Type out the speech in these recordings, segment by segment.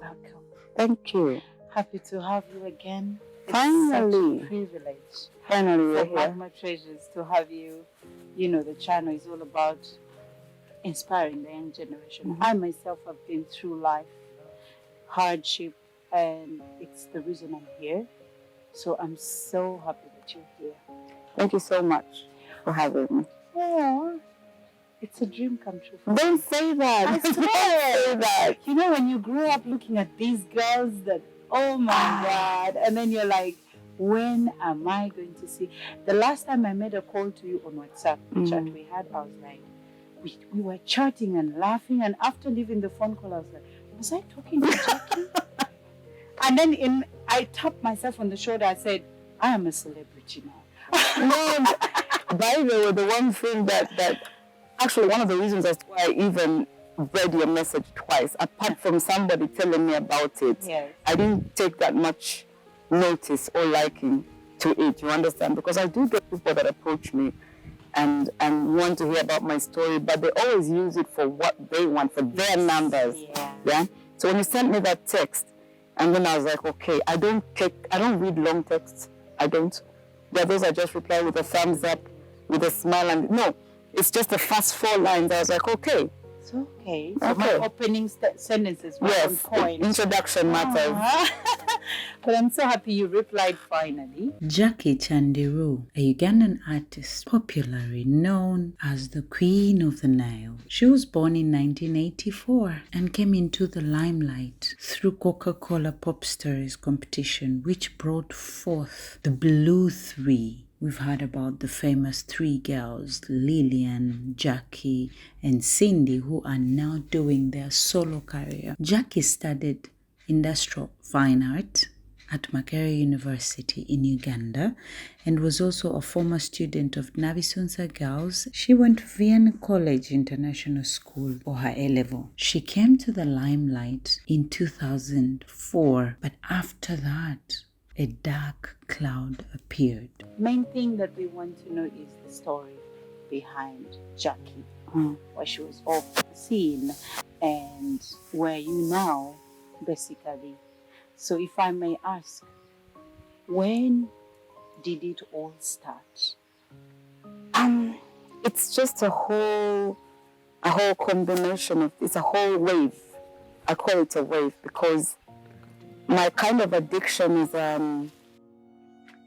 welcome. Thank you. Happy to have you again. Finally. It's such a privilege. Finally, For we're here. Magma Treasures to have you. You know, the channel is all about inspiring the young generation. Mm-hmm. I myself have been through life, hardship, and it's the reason I'm here. So I'm so happy that you're here. Thank you so much for having me. Yeah. It's a dream come true for me. Don't say that. I Don't swear. say that. You know, when you grow up looking at these girls that, oh my God, and then you're like, when am I going to see? The last time I made a call to you on WhatsApp, the chat we had, I was like, we were chatting and laughing, and after leaving the phone call, I was like, was I talking to Jackie? And then I tapped myself on the shoulder, I said, I am a celebrity now. No, by the way, the one thing that actually one of the reasons as to why I even read your message twice, apart from somebody telling me about it, Yes. I didn't take that much notice or liking to it, you understand? Because I do get people that approach me and want to hear about my story, but they always use it for what they want, for their numbers. Yeah. So when you sent me that text, and then I was like, okay, I don't read long texts. I don't. There are those I just reply with a thumbs up, with a smile, and no, it's just the first 4 lines. I was like, okay. It's okay. So my opening sentences were on point. Introduction matters. But I'm so happy you replied finally. Jackie Chandiru, a Ugandan artist popularly known as the Queen of the Nile. She was born in 1984 and came into the limelight through Coca-Cola Pop Stars competition, which brought forth the Blue Three. We've heard about the famous 3 girls, Lillian, Jackie, and Cindy, who are now doing their solo career. Jackie studied industrial fine art at Makerere University in Uganda and was also a former student of Nabisunsa Girls. She went to Vienna College International School for her A-level. She came to the limelight in 2004, but after that, a dark cloud appeared. Main thing that we want to know is the story behind Jackie, why she was off the scene and where you now, basically. So if I may ask, when did it all start? It's just a whole combination of, it's a whole wave. I call it a wave because my kind of addiction is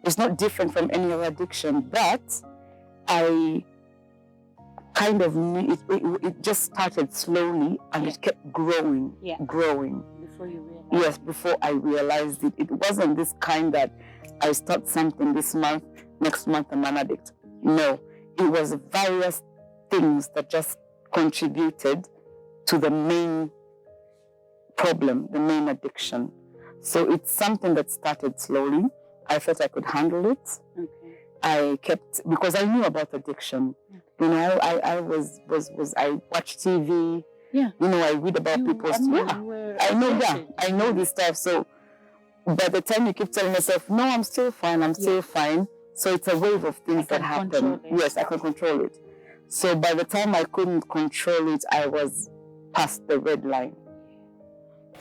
it's not different from any other addiction, but I kind of knew it just started slowly and it kept growing. Before you realized? Yes, before I realized it. It wasn't this kind that I start something this month, next month I'm an addict. No, it was various things that just contributed to the main problem, the main addiction. So it's something that started slowly. I felt I could handle it. Okay. I kept, because I knew about addiction. Okay. You know, I watch TV. Yeah. You know, I read about people's. I know this stuff. So by the time you keep telling yourself, no, I'm still fine, I'm still fine. So it's a wave of things that happen. Yes, I can control it. So by the time I couldn't control it, I was past the red line.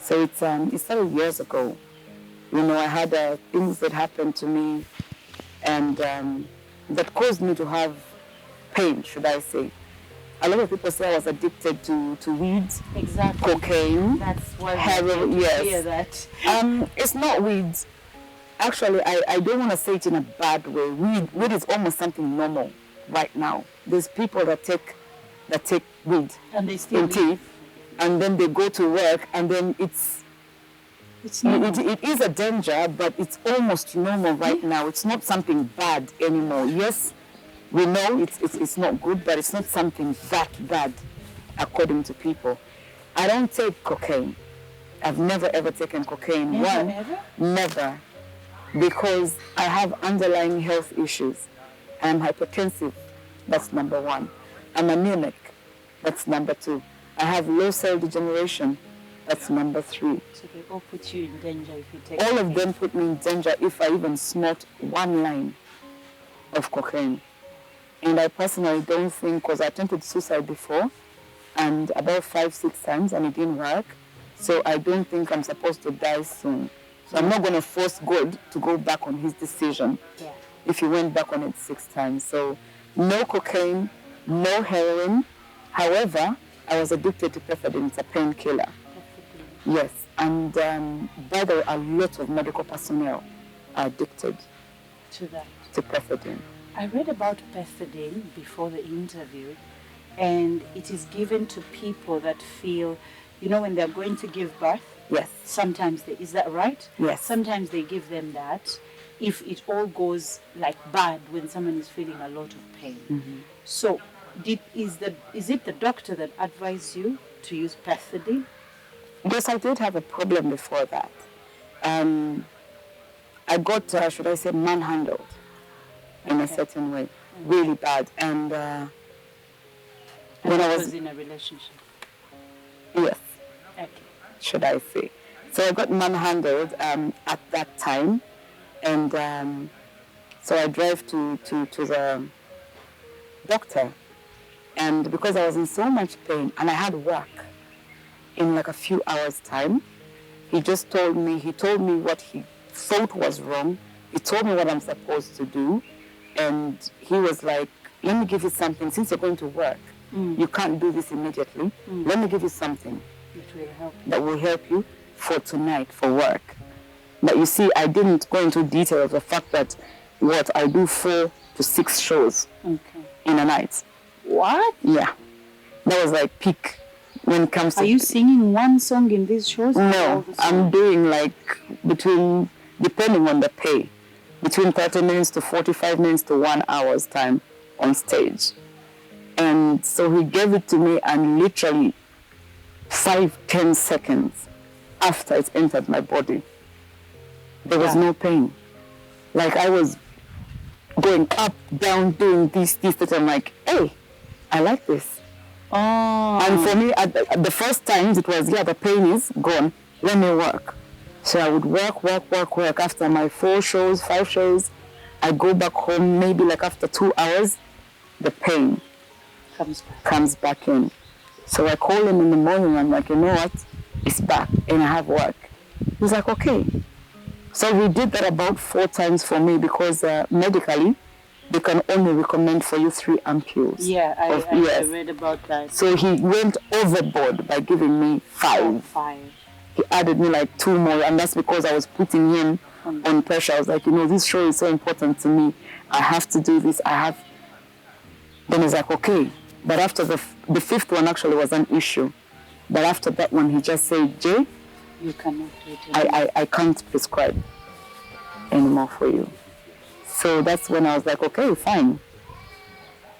So it started years ago. You know, I had things that happened to me and that caused me to have pain, should I say. A lot of people say I was addicted to weeds, cocaine, That's why heroin. Yes, hear that. It's not weeds. Actually, I don't want to say it in a bad way. Weed is almost something normal right now. There's people that take weed and they still live, and then they go to work, and then it is a danger, but it's almost normal right now. It's not something bad anymore. Yes, we know it's not good, but it's not something that bad, according to people. I don't take cocaine. I've never ever taken cocaine. Never, because I have underlying health issues. I'm hypertensive. That's number 1. I'm anemic. That's number 2. I have low cell degeneration. That's number 3. So they all put you in danger if you take all of them put me in danger if I even snort 1 line of cocaine. And I personally don't think, because I attempted suicide before, and about 5-6 times, and it didn't work. So I don't think I'm supposed to die soon. So I'm not going to force God to go back on his decision if he went back on it 6 times. So no cocaine, no heroin. However, I was addicted to pethidine. It's a painkiller. Yes. And by the way, a lot of medical personnel are addicted to pethidine. I read about pethidine before the interview, and it is given to people that feel, when they're going to give birth. Yes. Sometimes is that right? Yes. Sometimes they give them that if it all goes like bad when someone is feeling a lot of pain. Mm-hmm. So is it the doctor that advised you to use pethidine? Yes, I did have a problem before that. I got, should I say, manhandled in a certain way, really bad. And when I was in a relationship. Yes. Okay. Should I say. So I got manhandled at that time. And so I drove to the doctor. And because I was in so much pain and I had work in like a few hours' time, he told me what he thought was wrong. He told me what I'm supposed to do. And he was like, let me give you something. Since you're going to work, you can't do this immediately. Let me give you something that will help you for tonight, for work. But you see, I didn't go into detail of the fact that I do 4 to 6 shows in a night. What? Yeah. That was like peak when it comes to... Are you singing one song in these shows? No, I'm doing like depending on the pay, between 30 minutes to 45 minutes to 1 hour's time on stage. And so he gave it to me, and literally 5-10 seconds after it entered my body, there was no pain. Like I was going up, down, doing this, that. I'm like, hey, I like this. Oh. And for me, at the first times, it was, the pain is gone. Let me work. So I would work. After my 4 shows, 5 shows, I go back home, maybe like after 2 hours, the pain comes back in. So I call him in the morning. I'm like, you know what? It's back and I have work. He's like, okay. So we did that about 4 times for me because medically, they can only recommend for you 3 ampules. Yeah, I read about that. So he went overboard by giving me 5. 5. He added me like 2 more, and that's because I was putting him on pressure. I was like, this show is so important to me. I have to do this. Then he's like, okay. But after the 5th one actually was an issue. But after that one, he just said, Jay, you cannot do it. I can't prescribe anymore for you. So that's when I was like, okay, fine.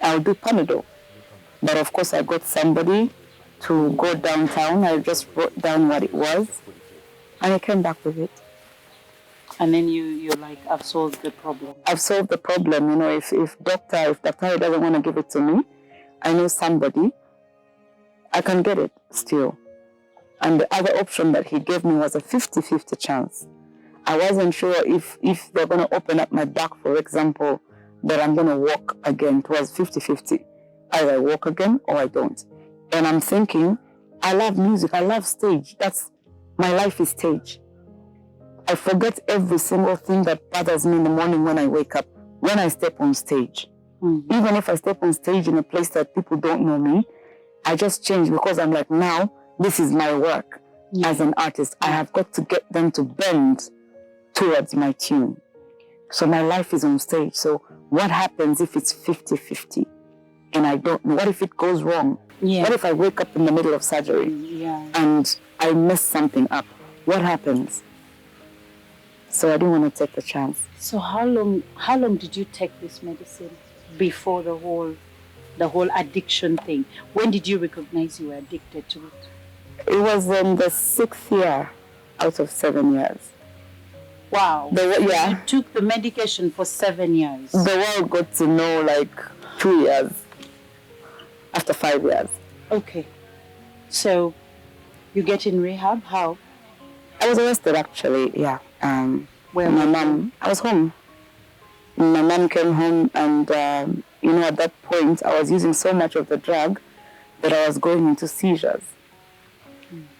I'll do Panadol. But of course, I got somebody to go downtown. I just wrote down what it was, and I came back with it. And then you're like, I've solved the problem. I've solved the problem. If Dr. doesn't want to give it to me, I know somebody. I can get it still. And the other option that he gave me was a 50-50 chance. I wasn't sure if they're going to open up my back, for example, that I'm going to walk again. It was 50-50. Either I walk again or I don't. And I'm thinking, I love music. I love stage. My life is stage. I forget every single thing that bothers me in the morning when I wake up, when I step on stage. Mm-hmm. Even if I step on stage in a place that people don't know me, I just change because I'm like, now, this is my work as an artist. I have got to get them to bend towards my tune. So my life is on stage. So what happens if it's 50-50 and I don't know? What if it goes wrong? Yeah. What if I wake up in the middle of surgery and I mess something up? What happens? So I didn't want to take the chance. So how long did you take this medicine before the whole addiction thing? When did you recognize you were addicted to it? It was in the 6th year out of 7 years. Wow. You took the medication for 7 years. The world got to know like 2 years. After 5 years. Okay. So you get in rehab, how? I was arrested actually, yeah. Where my mom, I was home. My mom came home and, at that point I was using so much of the drug that I was going into seizures.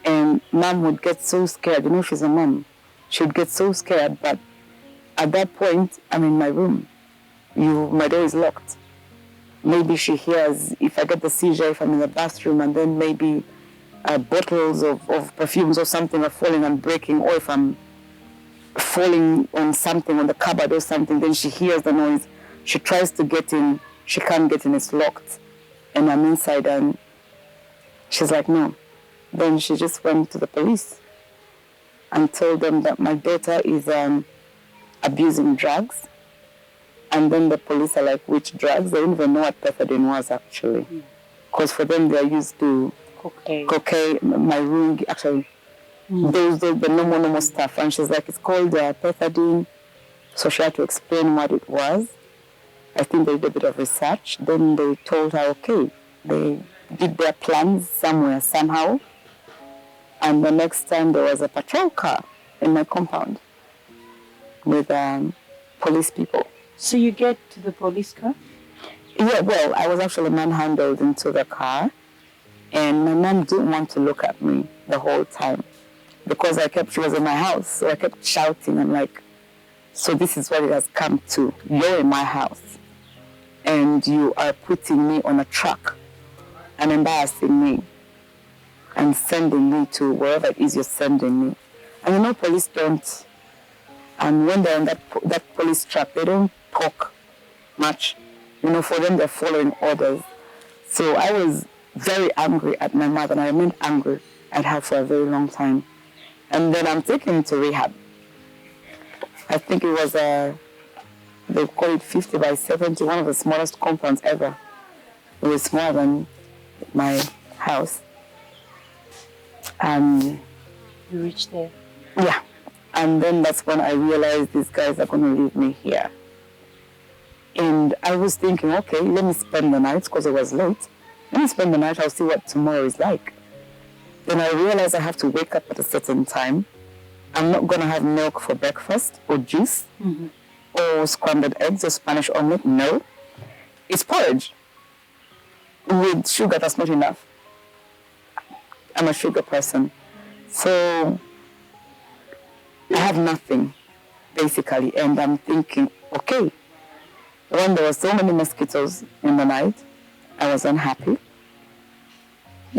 And mom would get so scared. You know, she's a mom. She would get so scared. But at that point, I'm in my room. My door is locked. Maybe she hears if I get the seizure, if I'm in the bathroom, and then maybe bottles of perfumes or something are falling and breaking, or if I'm falling on something, on the cupboard or something, then she hears the noise. She tries to get in. She can't get in. It's locked. And I'm inside, and she's like, no. Then she just went to the police and told them that my daughter is abusing drugs. And then the police are like, which drugs? They didn't even know what pethidine was, actually. Because for them, they're used to cocaine, my room, actually, those the normal stuff. And she's like, it's called pethidine. So she had to explain what it was. I think they did a bit of research. Then they told her, okay, they did their plans somewhere, somehow. And the next time there was a patrol car in my compound with police people. So you get to the police car? Yeah, well, I was actually manhandled into the car. And my mom didn't want to look at me the whole time because she was in my house. So I kept shouting. I'm like, so this is what it has come to. You're in my house and you are putting me on a truck and embarrassing me and sending me to wherever it is you're sending me. And you know, police don't, and when they're on that police truck, they don't talk much. You know, for them, they're following orders. So I was very angry at my mother, and I remained angry at her for a very long time. And then I'm taken to rehab. I think it was they call it 50 by 70, one of the smallest compounds ever. It was smaller than my house. And you reached there? Yeah. And then that's when I realized these guys are going to leave me here. And I was thinking, okay, let me spend the night, because it was late. Let me spend the night, I'll see what tomorrow is like. Then I realized I have to wake up at a certain time. I'm not going to have milk for breakfast or juice or scrambled eggs or Spanish omelet. No. It's porridge. With sugar, that's not enough. I'm a sugar person. So I have nothing, basically. And I'm thinking, okay, when there were so many mosquitoes in the night, I was unhappy.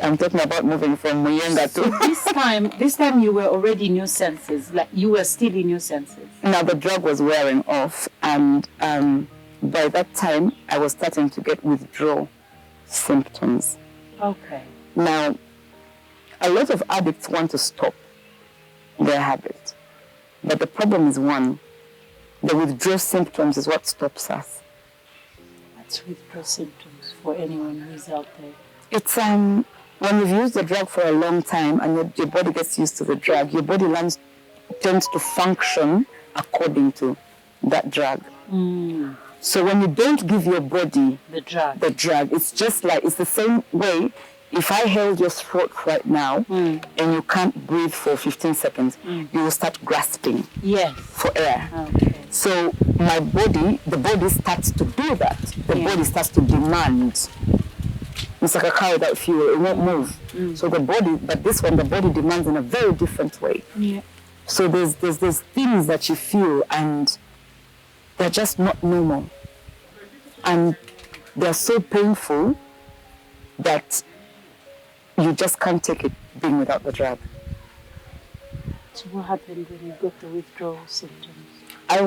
I'm talking about moving from Muyenga to... This time you were already in your senses, like you were still in your senses. Now the drug was wearing off, and by that time I was starting to get withdrawal symptoms. Okay. Now, a lot of addicts want to stop their habit, but the problem is one, the withdrawal symptoms is what stops us. What's withdrawal symptoms for anyone who is out there? It's when you've used the drug for a long time and your body gets used to the drug, your body tends to function according to that drug. So when you don't give your body the drug, it's just like, it's the same way. If I held your throat right now and you can't breathe for 15 seconds, you will start grasping for air. Okay. So the body starts to do that. The body starts to demand. It's like a car without fuel, it won't move. So but this one, the body demands in a very different way. Yeah. So there's things that you feel and they're just not normal. And they're so painful that you just can't take it being without the drug. So what happened when you got the withdrawal symptoms? I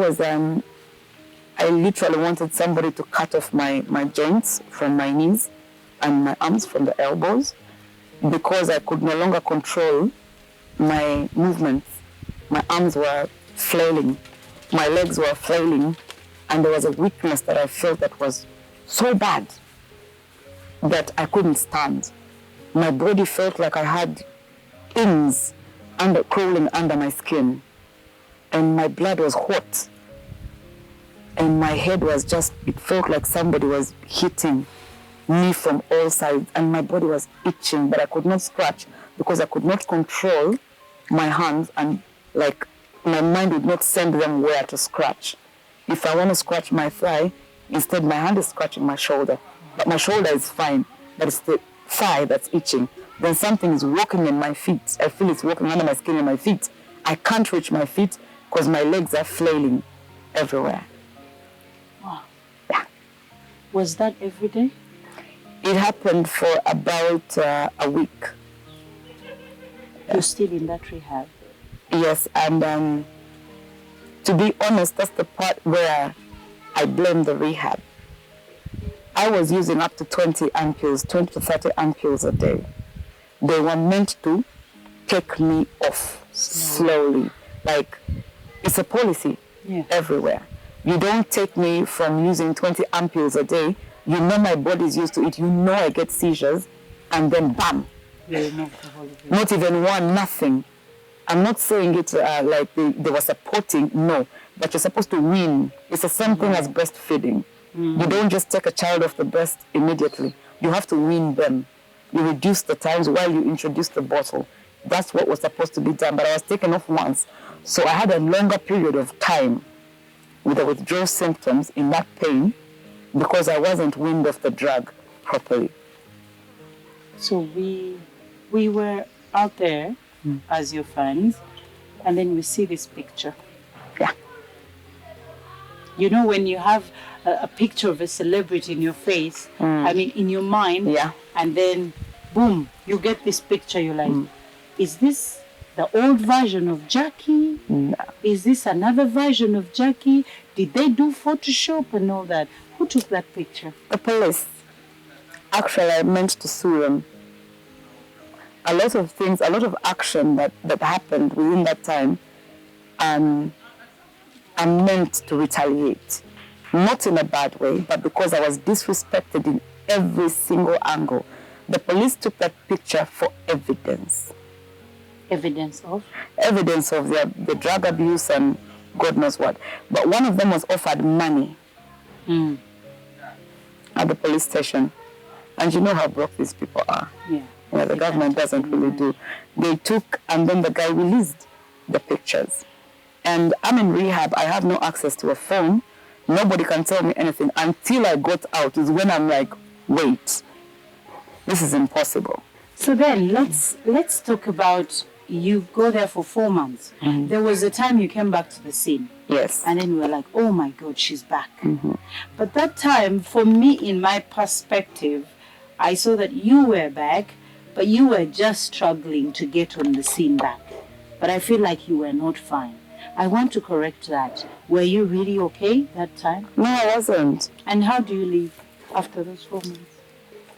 literally wanted somebody to cut off my joints from my knees and my arms from the elbows, because I could no longer control my movements. My arms were flailing, my legs were flailing, and there was a weakness that I felt that was so bad that I couldn't stand. My body felt like I had things crawling under my skin, and my blood was hot, and my head was it felt like somebody was hitting me from all sides, and my body was itching, but I could not scratch because I could not control my hands, and like my mind would not send them where to scratch. If I want to scratch my thigh, instead my hand is scratching my shoulder, but my shoulder is fine, but it's the thigh that's itching. then something is walking in my feet. I feel it's walking under my skin in my feet. I can't reach my feet because my legs are flailing everywhere. Wow. Yeah. Was that every day? It happened for about a week. You're still in that rehab? Yes, and to be honest, that's the part where I blame the rehab. I was using up to 20 ampules, 20 to 30 ampules a day. They were meant to take me off slowly. Like, it's a policy everywhere. You don't take me from using 20 ampules a day. You know my body's used to it. You know I get seizures. And then, bam. Not even one, nothing. I'm not saying it like they were supporting, no. But you're supposed to wean. It's the same thing as breastfeeding. You don't just take a child off the breast immediately. You have to wean them. You reduce the times while you introduce the bottle. That's what was supposed to be done. But I was taken off once. So I had a longer period of time with the withdrawal symptoms in that pain because I wasn't weaned off the drug properly. So we were out there as your fans, and then we see this picture. Yeah. You know, when you have a picture of a celebrity in your face, I mean, in your mind, and then, boom, you get this picture, you're like, is this the old version of Jackie? No. Is this another version of Jackie? Did they do Photoshop and all that? Who took that picture? The police. Actually, I meant to sue them. A lot of things, a lot of action that happened within that time, I meant to retaliate. Not in a bad way, but because I was disrespected in every single angle. The police took that picture for evidence. Evidence of? Evidence of the drug abuse and God knows what. But one of them was offered money at the police station. And you know how broke these people are. Yeah. The government doesn't really do. They took, and then the guy released the pictures. And I'm in rehab. I have no access to a phone. Nobody can tell me anything. Until I got out is when I'm like, wait, this is impossible. So then let's talk about, you go there for 4 months. There was a time you came back to the scene. Yes. And then we were like, oh my God, she's back. But that time, for me, in my perspective, I saw that you were back, but you were just struggling to get on the scene back. But I feel like you were not fine. I want to correct that. Were you really okay that time? No, I wasn't. And how do you leave after those 4 months?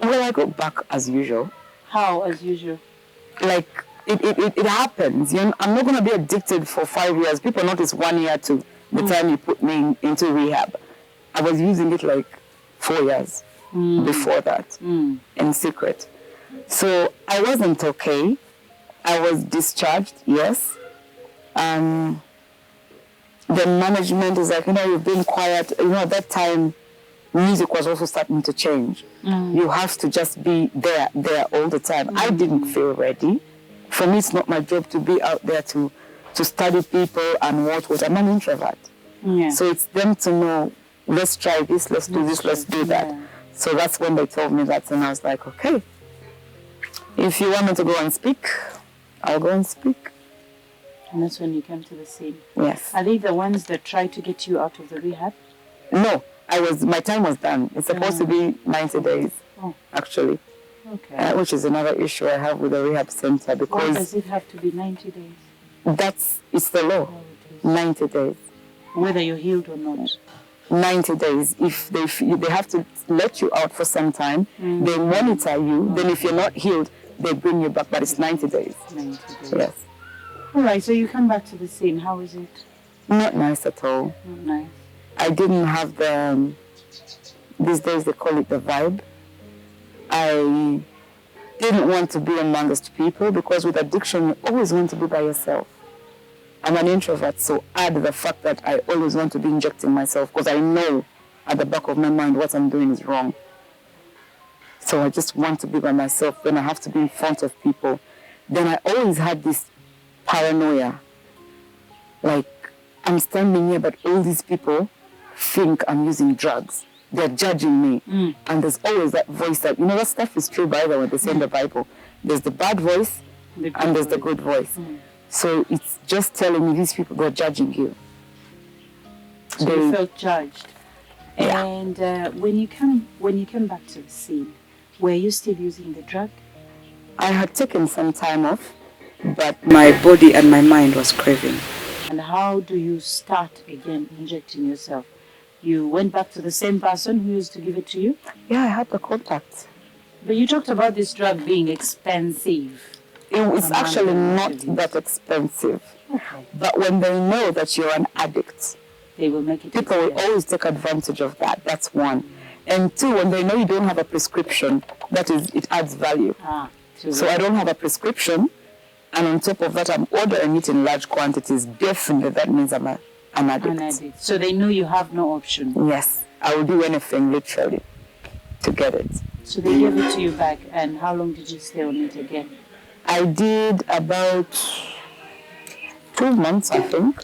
Well, I go back as usual. How, as usual? Like, it happens. You know, I'm not going to be addicted for 5 years. People notice 1 year to the time you put me into rehab. I was using it like 4 years before that in secret. So I wasn't okay. I was discharged, yes. The management is like, you've been quiet. At that time, music was also starting to change. You have to just be there all the time. I didn't feel ready. For me, it's not my job to be out there to study people and what. I'm an introvert. Yeah. So it's them to know, let's try this, let's do this, let's do that. Yeah. So that's when they told me that, and I was like, okay, if you want me to go and speak, I'll go and speak. And that's when you came to the scene. Yes. Are they the ones that tried to get you out of the rehab? No, my time was done. It's supposed to be 90 days, actually. Okay. Which is another issue I have with the rehab center, because why does it have to be 90 days? It's the law. 90 days. Whether you're healed or not. 90 days. If they have to let you out for some time, they monitor you. Then if you're not healed, they bring you back. But it's 90 days. 90 days. Yes. All right. So you come back to the scene. How is it? Not nice at all. Not nice. I didn't have the. These days they call it the vibe. I didn't want to be amongst people, because with addiction you always want to be by yourself. I'm an introvert, so add the fact that I always want to be injecting myself, because I know at the back of my mind what I'm doing is wrong. So I just want to be by myself. Then I have to be in front of people. Then I always had this paranoia. Like, I'm standing here, but all these people think I'm using drugs. They're judging me. And there's always that voice that, that stuff is true, by the way, they say in the Bible. There's the bad voice and there's the good voice. So it's just telling me these people are judging you. So you felt judged. Yeah. And when you came back to the scene, were you still using the drug? I had taken some time off, but my body and my mind was craving. And how do you start again injecting yourself? You went back to the same person who used to give it to you? Yeah, I had the contact. But you talked about this drug being expensive. It's actually not that expensive. Okay. But when they know that you're an addict, they will make it. People will always take advantage of that. That's one. And two, when they know you don't have a prescription, that is, it adds value. So I don't have a prescription, and on top of that, I'm ordering it in large quantities. Definitely, that means I'm an addict. So they know you have no option. Yes, I will do anything, literally, to get it. So they gave it to you back, and how long did you stay on it again? I did about 2 months, I think.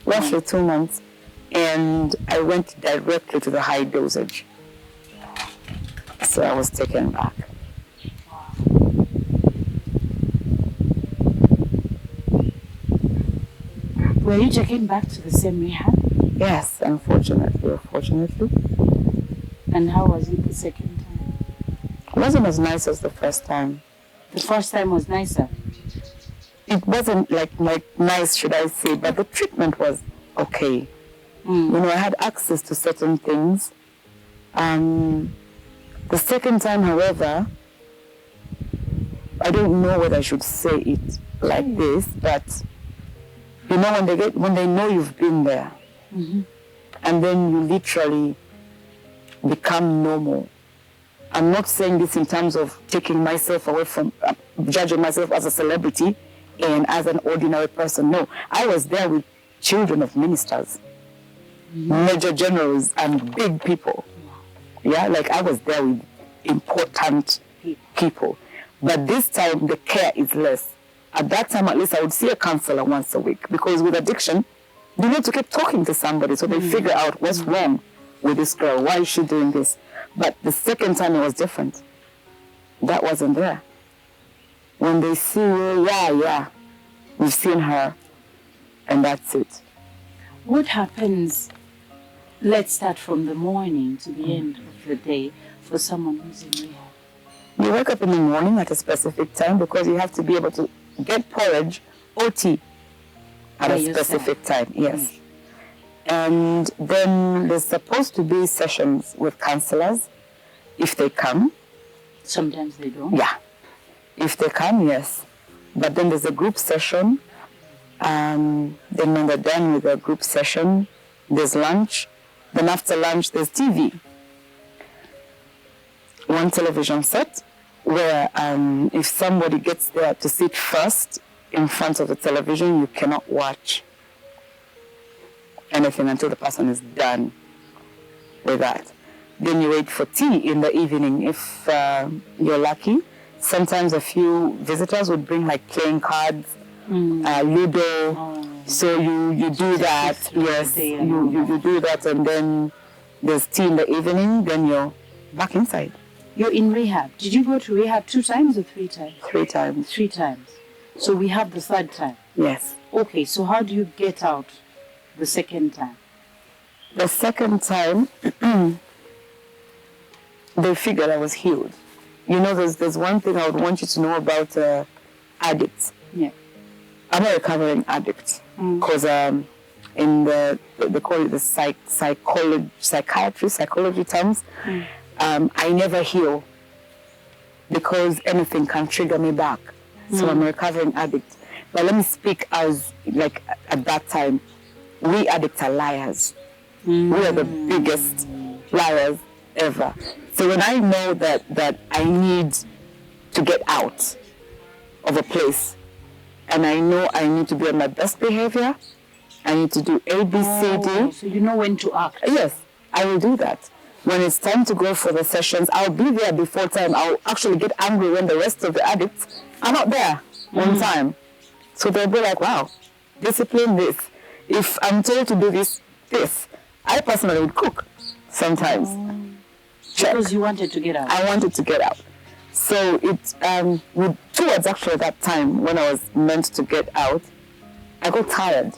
Roughly 2 months. And I went directly to the high dosage. So I was taken back. Were you taken back to the same rehab? Yes, unfortunately. And how was it the second time? It wasn't as nice as the first time. The first time was nicer? It wasn't like nice, should I say, but the treatment was okay. You know, I had access to certain things. The second time, however, I don't know whether I should say it like this, but you know, when they know you've been there, and then you literally become normal. I'm not saying this in terms of taking myself away from judging myself as a celebrity and as an ordinary person. No, I was there with children of ministers, major generals, and big people. Yeah, like I was there with important people. But this time, the care is less. At that time, at least, I would see a counselor once a week, because with addiction, you need to keep talking to somebody so they figure out what's wrong with this girl. Why is she doing this? But the second time, it was different. That wasn't there. When they see you, yeah, we've seen her, and that's it. What happens, let's start from the morning to the end of the day for someone who's in rehab? You wake up in the morning at a specific time because you have to be able to get porridge, OT, at a specific time, yes. And then there's supposed to be sessions with counselors, if they come. Sometimes they don't? Yeah. If they come, yes. But then there's a group session. Then when they're done with the group session, there's lunch. Then after lunch, there's TV. One television set where if somebody gets there to sit first in front of the television, you cannot watch anything until the person is done with that. Then you wait for tea in the evening if you're lucky. Sometimes a few visitors would bring like playing cards, Ludo. So you do that, yes, you do that, and then there's tea in the evening, then you're back inside. You're in rehab. Did you go to rehab 2 times or 3 times? 3 times. 3 times. So we have the 3rd time? Yes. Okay, so how do you get out the 2nd time? The 2nd time, they figured I was healed. You know, there's one thing I would want you to know about addicts. Yeah. I'm a recovering addict because in they call it the psychology terms, I never heal because anything can trigger me back. So I'm a recovering addict. But let me speak as, like, at that time, we addicts are liars. We are the biggest liars ever. So when I know that I need to get out of a place, and I know I need to be on my best behavior, I need to do A, B, C, D. So you know when to act. Yes, I will do that. When it's time to go for the sessions, I'll be there before time. I'll actually get angry when the rest of the addicts are not there on time. So they'll be like, wow, discipline this. If I'm told to do this, I personally would cook sometimes. Because you wanted to get out. I wanted to get out. So towards actually that time when I was meant to get out, I got tired.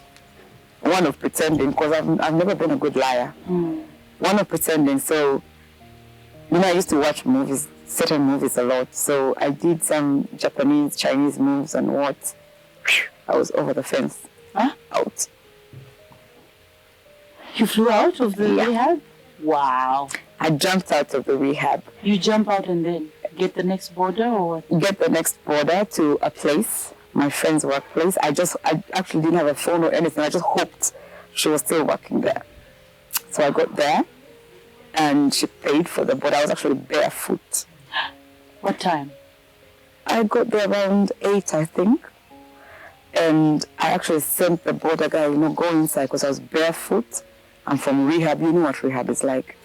One of pretending, because I've never been a good liar. One of pretending. So, I used to watch certain movies a lot. So I did some Japanese, Chinese moves and what? I was over the fence. Huh? Out. You flew out of the rehab? Wow. I jumped out of the rehab. You jump out and then get the next border or what? Get the next border to a place, my friend's workplace. I actually didn't have a phone or anything. I just hoped she was still working there. So I got there and she paid for the border. I was actually barefoot. What time? I got there around 8, I think. And I actually sent the border guy, go inside because I was barefoot. I'm from rehab. You know what rehab is like.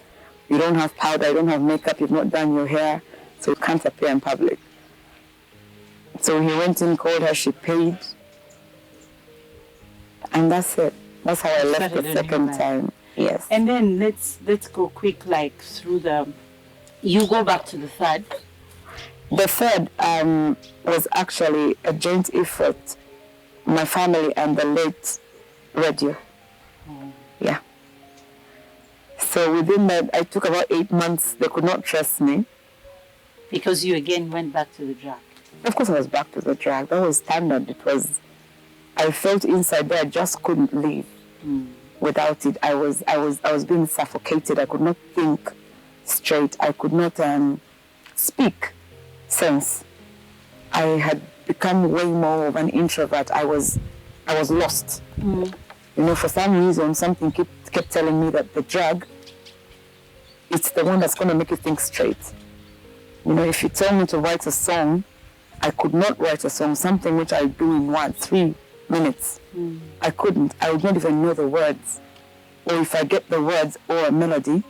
You don't have powder, you don't have makeup, you've not done your hair, so you can't appear in public. So he went in, called her, she paid. And that's it. That's how I left the second time. Yes. And then let's go quick, like through you go back to the third. The third was actually a joint effort, my family and the late radio. Yeah. So within that, I took about 8 months. They could not trust me. Because you again went back to the drug. Of course I was back to the drug. That was standard. I felt inside there I just couldn't live without it. I was being suffocated. I could not think straight. I could not speak sense. I had become way more of an introvert. I was lost. For some reason, something kept telling me that the drug, it's the one that's going to make you think straight. If you tell me to write a song, I could not write a song, something which I do in 3 minutes. I couldn't. I would not even know the words. Or if I get the words or a melody,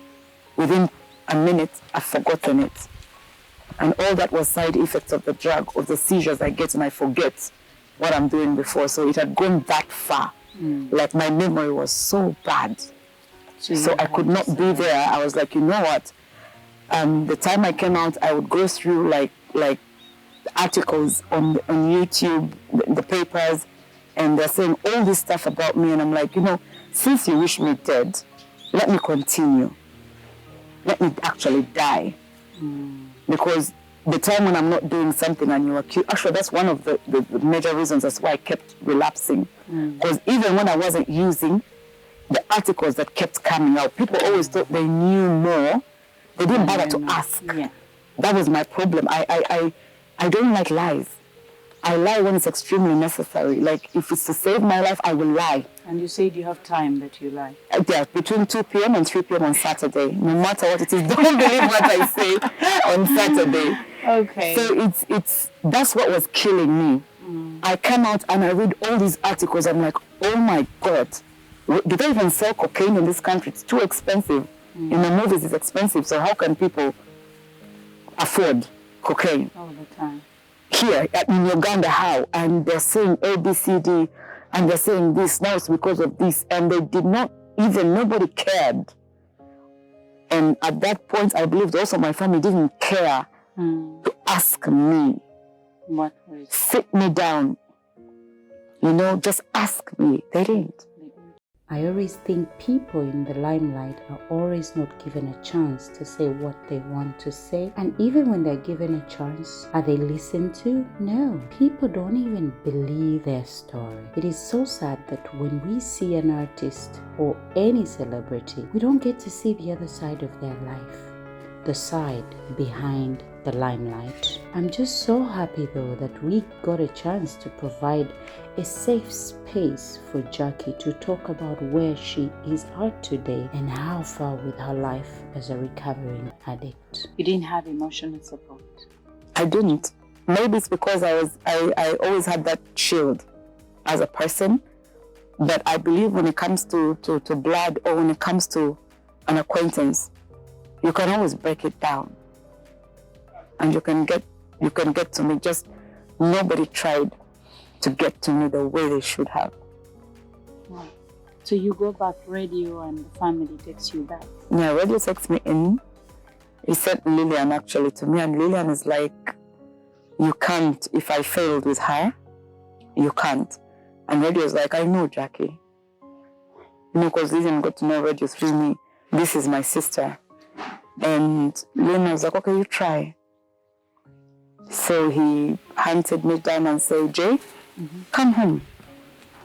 within a minute, I've forgotten it. And all that was side effects of the drug, of the seizures I get, and I forget what I'm doing before. So it had gone that far. Like my memory was so bad. So I could not be there. I was like, you know what? The time I came out, I would go through like articles on YouTube, the papers, and they're saying all this stuff about me. And I'm like, since you wish me dead, let me continue. Let me actually die. Because the time when I'm not doing something and you accuse, actually that's one of the major reasons that's why I kept relapsing. Because even when I wasn't using, the articles that kept coming out, people always thought they knew more. They didn't bother to ask. Yeah. That was my problem. I don't like lies. I lie when it's extremely necessary. Like if it's to save my life, I will lie. And you said you have time that you lie. Yeah, between 2 p.m. and 3 p.m. on Saturday. No matter what it is, don't believe what I say on Saturday. Okay. So that's what was killing me. I come out and I read all these articles. I'm like, oh my God, do they even sell cocaine in this country? It's too expensive. In the movies, it's expensive. So how can people afford cocaine? All the time. Here in Uganda, how? And they're saying ABCD, and they're saying this, now it's because of this. And they did not even, nobody cared. And at that point, I believed also my family didn't care to ask me. What was? Sit me down. Just ask me. They didn't. I always think people in the limelight are always not given a chance to say what they want to say. And even when they're given a chance, are they listened to? No. People don't even believe their story. It is so sad that when we see an artist or any celebrity, we don't get to see the other side of their life, the side behind the limelight. I'm just so happy though that we got a chance to provide a safe space for Jackie to talk about where she is at today and how far with her life as a recovering addict. You didn't have emotional support? I didn't. Maybe it's because I always had that shield as a person, but I believe when it comes to blood or when it comes to an acquaintance, you can always break it down. And you can get to me. Just nobody tried to get to me the way they should have. Wow. So you go back, radio, and the family takes you back? Yeah, radio takes me in. He said Lillian actually to me, and Lillian is like, you can't, if I failed with her, you can't. And Radio was like, I know, Jackie. You know, because Lillian got to know Radio through me. This is my sister. And Lillian was like, okay, you try. So he hunted me down and said, Jay, come home.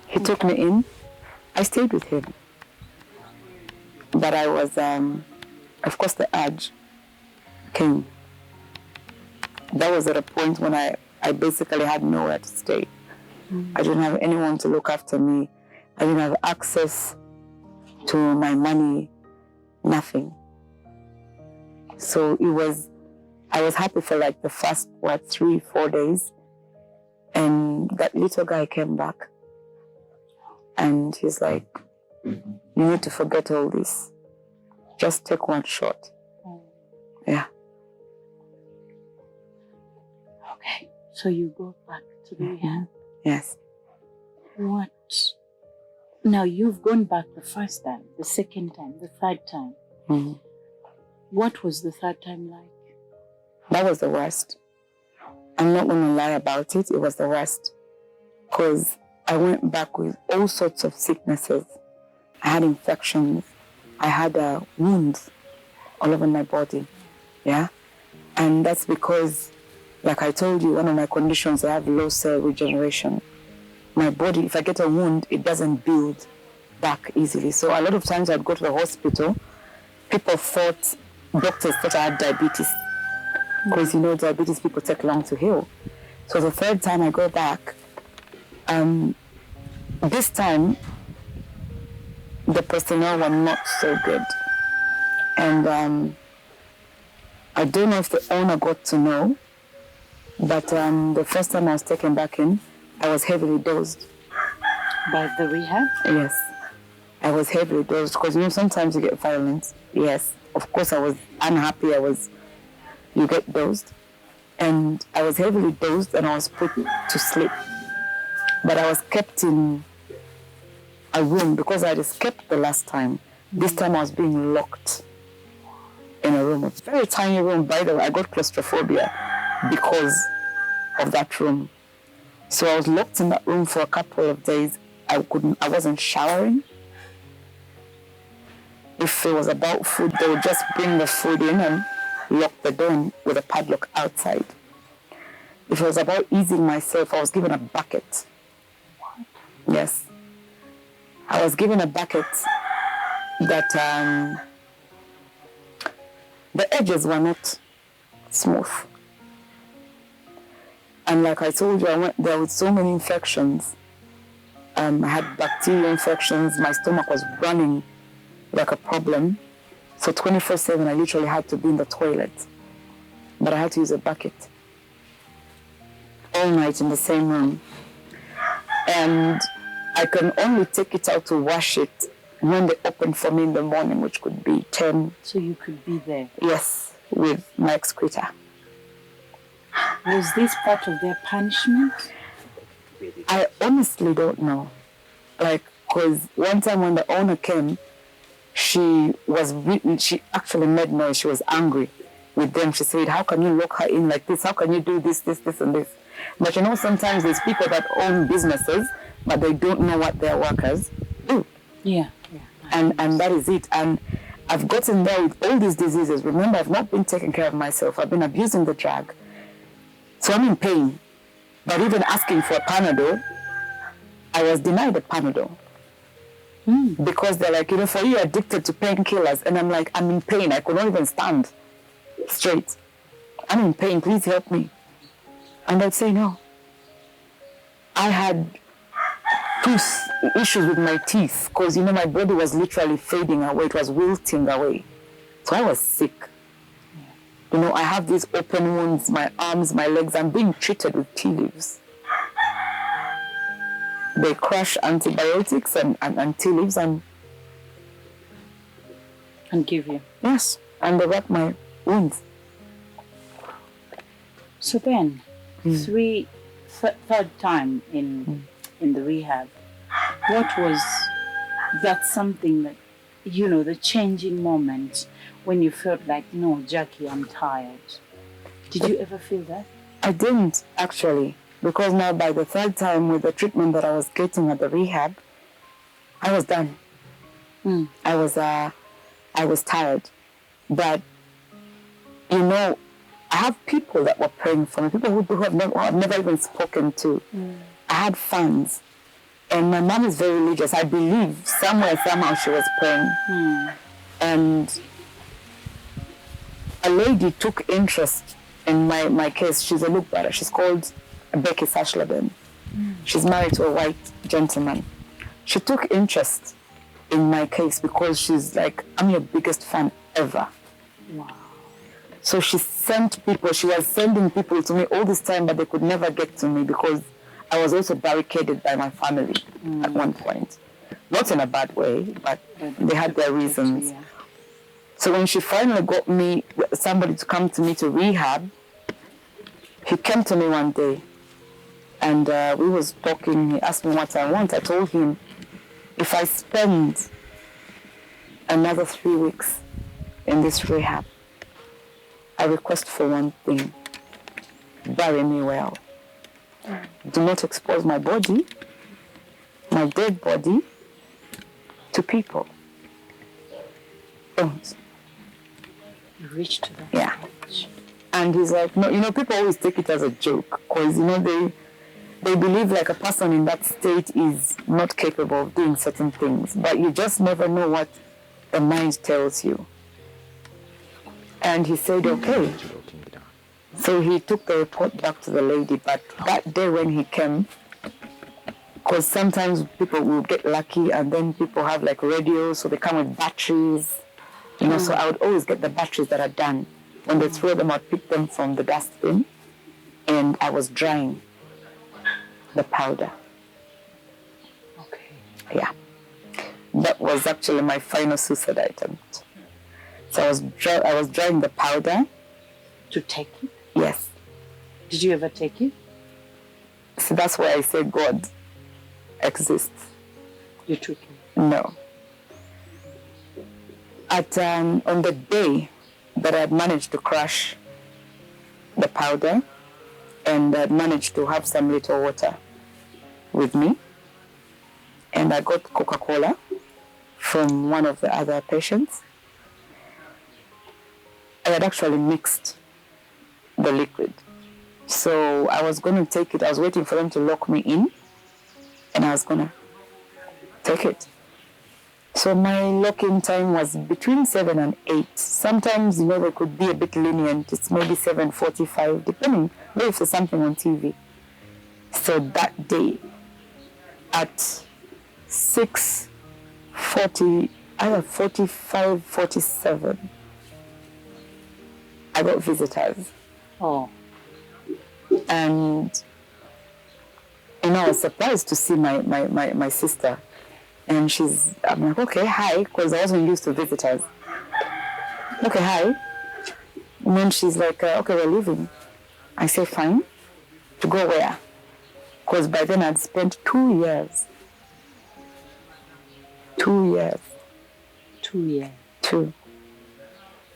He took me in. I stayed with him. But I was, of course, the urge came. That was at a point when I basically had nowhere to stay. I didn't have anyone to look after me. I didn't have access to my money, nothing. So I was happy for like the first, 3-4 days. And that little guy came back. And he's like, you need to forget all this. Just take one shot. Yeah. Okay. So you go back to the rehab? Yes. What? Now you've gone back the first time, the second time, the third time. What was the third time like? That was the worst. I'm not going to lie about it. It was the worst. Because I went back with all sorts of sicknesses. I had infections. I had wounds all over my body. Yeah? And that's because, like I told you, one of my conditions, I have low cell regeneration. My body, if I get a wound, it doesn't build back easily. So a lot of times I'd go to the hospital, doctors thought I had diabetes. Because you know, diabetes people take long to heal. So the third time I go back, this time, the personnel were not so good. And I don't know if the owner got to know, but the first time I was taken back in, I was heavily dosed. By the rehab? Yes. I was heavily dosed because, you know, sometimes you get violence. Yes. Of course, I was unhappy. You get dosed. And I was heavily dosed and I was put to sleep. But I was kept in a room because I had escaped the last time. This time I was being locked in a room. A very tiny room, by the way. I got claustrophobia because of that room. So I was locked in that room for a couple of days. I wasn't showering. If it was about food, they would just bring the food in and lock the door with a padlock outside. If it was about easing myself, I was given a bucket. Yes. I was given a bucket that the edges were not smooth. And like I told you, I went there with so many infections. I had bacterial infections. My stomach was running like a problem. So 24/7, I literally had to be in the toilet. But I had to use a bucket all night in the same room. And I can only take it out to wash it when they open for me in the morning, which could be 10. So you could be there? Yes, with my excreta. Was this part of their punishment? I honestly don't know. Like, because one time when the owner came, she actually made noise. She was angry with them. She said, how can you lock her in like this? How can you do this, this, this, and this? But you know, sometimes there's people that own businesses, but they don't know what their workers do. Yeah. And that is it. And I've gotten there with all these diseases. Remember, I've not been taking care of myself. I've been abusing the drug. So I'm in pain. But even asking for a Panadol, I was denied a Panadol. Because they're like, you know, for you, you're addicted to painkillers. And I'm like, I'm in pain. I could not even stand straight. I'm in pain. Please help me. And I'd say no. I had issues with my teeth because, you know, my body was literally fading away. It was wilting away. So I was sick. You know, I have these open wounds, my arms, my legs. I'm being treated with tea leaves. They crush antibiotics and tea leaves and give you? Yes, and they wrap my wounds. So then, third time in the rehab, what was that something that the changing moment when you felt like, no, Jackie, I'm tired? Did you ever feel that? I didn't, actually, because now by the third time with the treatment that I was getting at the rehab, I was done. I was tired. But, I have people that were praying for me, people who I've never even spoken to. I had fans. And my mom is very religious. I believe somehow she was praying. And a lady took interest in my case. She's a look brother. She's called Becky Sashlaben. She's married to a white gentleman. She took interest in my case because she's like, I'm your biggest fan ever. Wow. So she was sending people to me all this time, but they could never get to me because I was also barricaded by my family at one point. Not in a bad way, but they had their reasons. Yeah. So when she finally got somebody to come to me to rehab, he came to me one day and we was talking. He asked me what I want. I told him, if I spend another 3 weeks in this rehab, I request for one thing: bury me well. Do not expose my body, my dead body, to people. Don't. You reached to that. Yeah. And he's like, no, people always take it as a joke because, they believe like a person in that state is not capable of doing certain things, but you just never know what the mind tells you. And he said, okay. So he took the report back to the lady, but that day when he came, because sometimes people will get lucky and then people have like radios, so they come with batteries, so I would always get the batteries that are done. When they throw them, I'd pick them from the dustbin, and I was drying the powder. Okay. Yeah. That was actually my final suicide attempt. So I was drying the powder. To take it? Yes. Did you ever take it? So that's why I say God exists. You took it? No. On the day that I had managed to crush the powder and I had managed to have some little water with me, and I got Coca-Cola from one of the other patients, I had actually mixed the liquid. So I was going to take it. I was waiting for them to lock me in, and I was going to take it. So my lock-in time was between 7 and 8. Sometimes, they could be a bit lenient. It's maybe 7:45, depending. Maybe if there's something on TV. So that day, at 6:40, either 45, 47, I got visitors. Oh. And, I was surprised to see my sister. And I'm like, okay, hi, because I wasn't used to visitors. Okay, hi. And then she's like, okay, we're leaving. I say, fine. To go where? Because by then I'd spent 2 years. 2 years. 2 years? 2.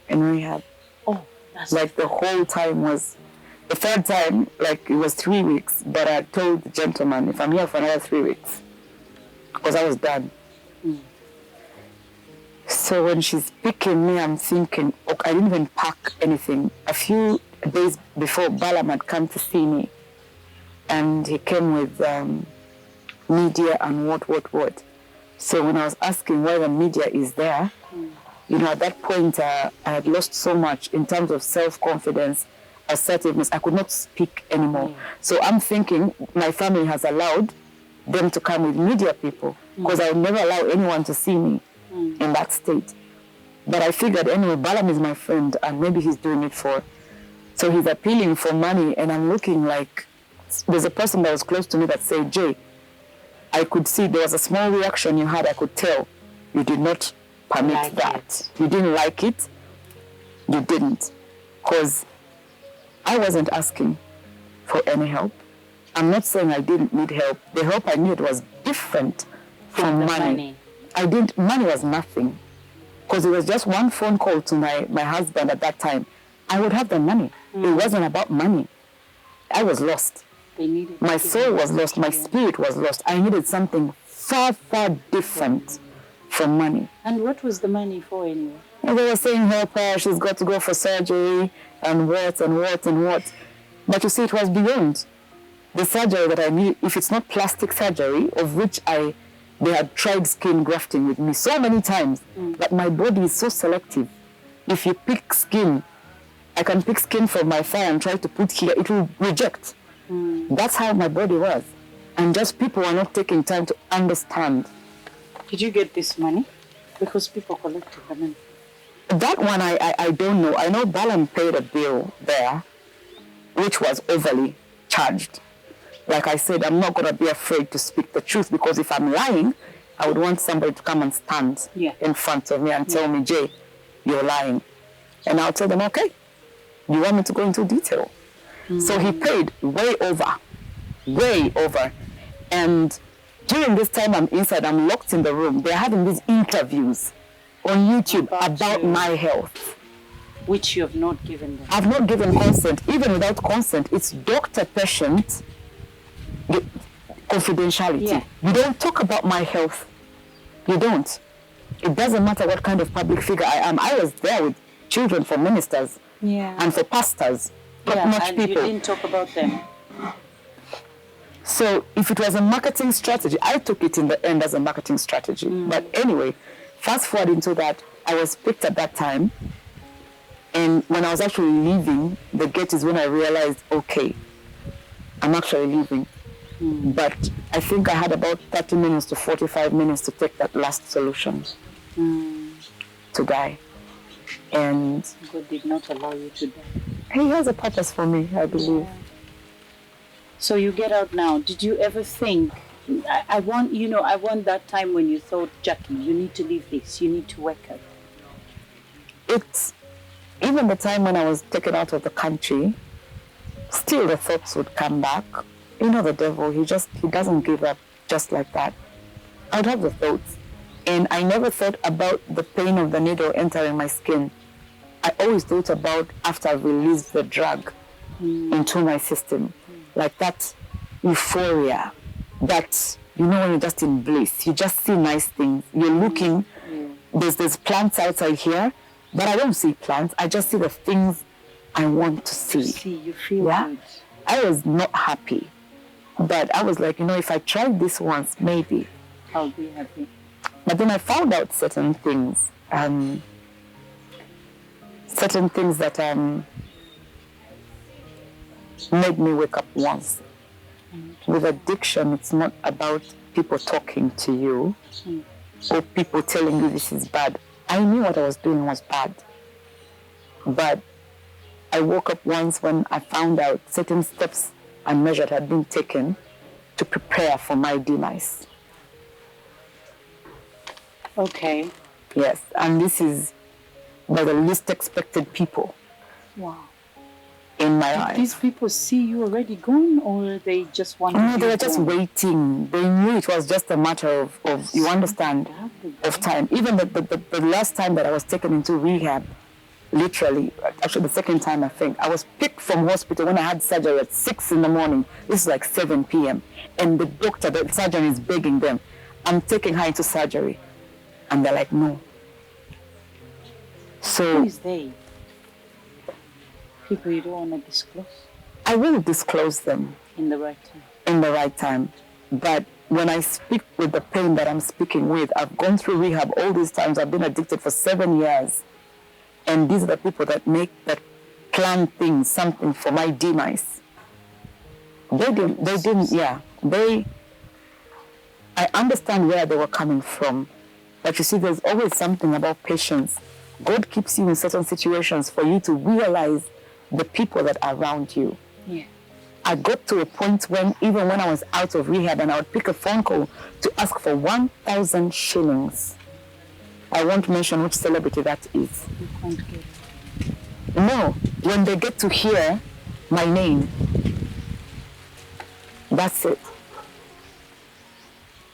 In rehab. Oh, that's... Like the whole time was... The third time, like it was 3 weeks, but I told the gentleman, if I'm here for another 3 weeks, because I was done. So when she's picking me, I'm thinking, okay, I didn't even pack anything. A few days before, Balaam had come to see me, and he came with media and what. So when I was asking why the media is there, at that point, I had lost so much in terms of self-confidence, assertiveness. I could not speak anymore. So I'm thinking my family has allowed them to come with media people, because I would never allow anyone to see me in that state. But I figured anyway, Balaam is my friend and maybe he's doing it so he's appealing for money, and I'm looking like, there's a person that was close to me that said, Jay, I could see there was a small reaction you had, I could tell you did not permit that. You didn't like it, you didn't. Because I wasn't asking for any help. I'm not saying I didn't need help. The help I needed was different from money. Money was nothing. Because it was just one phone call to my husband at that time. I would have the money. It wasn't about money. I was lost. My soul was lost. My spirit was lost. I needed something far, far different from money. And what was the money for anyway? And they were saying, help her, she's got to go for surgery, and what, and what, and what. But you see, it was beyond the surgery that I need. If it's not plastic surgery, of which they had tried skin grafting with me so many times, but my body is so selective. If you pick skin, I can pick skin from my thigh and try to put here, it will reject. That's how my body was. And just people are not taking time to understand. Did you get this money? Because people collected the money. That one, I don't know. I know Balan paid a bill there, which was overly charged. Like I said, I'm not going to be afraid to speak the truth, because if I'm lying, I would want somebody to come and stand in front of me and tell me, Jay, you're lying. And I'll tell them, okay, you want me to go into detail? So he paid way over. And during this time I'm inside, I'm locked in the room. They're having these interviews on YouTube about my health. Which you have not given them. I've not given consent. Even without consent, it's doctor-patient confidentiality. Yeah. You don't talk about my health. You don't. It doesn't matter what kind of public figure I am. I was there with children for ministers and for pastors, top-notch and people. You didn't talk about them. So if it was a marketing strategy, I took it in the end as a marketing strategy. But anyway, fast forward into that, I was picked at that time. And when I was actually leaving, the gate is when I realized, okay, I'm actually leaving. But I think I had about 30 minutes to 45 minutes to take that last solution to die. And God did not allow you to die. He has a purpose for me, I believe. Yeah. So you get out now. Did you ever think, I want that time when you thought, Jackie, you need to leave this, you need to wake up? It's even the time when I was taken out of the country, still the thoughts would come back. You know, the devil, he doesn't give up just like that. I would have the thoughts. And I never thought about the pain of the needle entering my skin. I always thought about after I released the drug into my system. Like that euphoria, that, you know, when you're just in bliss, you just see nice things. You're looking, there's plants outside here, but I don't see plants. I just see the things I want to see. You feel good. I was not happy. But I was like, you know, if I tried this once, maybe I'll be happy. But then I found out certain things that made me wake up once. With addiction, it's not about people talking to you or people telling you this is bad. I knew what I was doing was bad. But I woke up once when I found out certain steps and measures had been taken to prepare for my demise. Okay. Yes, and this is by the least expected people. Wow. In my Did life. these people see you already gone, or they just wanted No, you they were just gone? waiting. They knew it was just a matter of you understand, of time. Even the last time that I was taken into rehab, literally, actually the second time I think, I was picked from hospital when I had surgery at 6 in the morning. This is like 7 p.m. And the doctor, the surgeon is begging them, I'm taking her into surgery. And they're like, no. So Who is they? People you don't want to disclose? I will disclose them In the right time. in the right time. But when I speak with the pain that I'm speaking with, I've gone through rehab all these times. I've been addicted for 7 years. And these are the people that plan things, something for my demise. I understand where they were coming from. But you see, there's always something about patience. God keeps you in certain situations for you to realize the people that are around you. Yeah. I got to a point when, even when I was out of rehab and I would pick a phone call to ask for 1,000 shillings. I won't mention which celebrity that is. You can't get it. No, when they get to hear my name, that's it.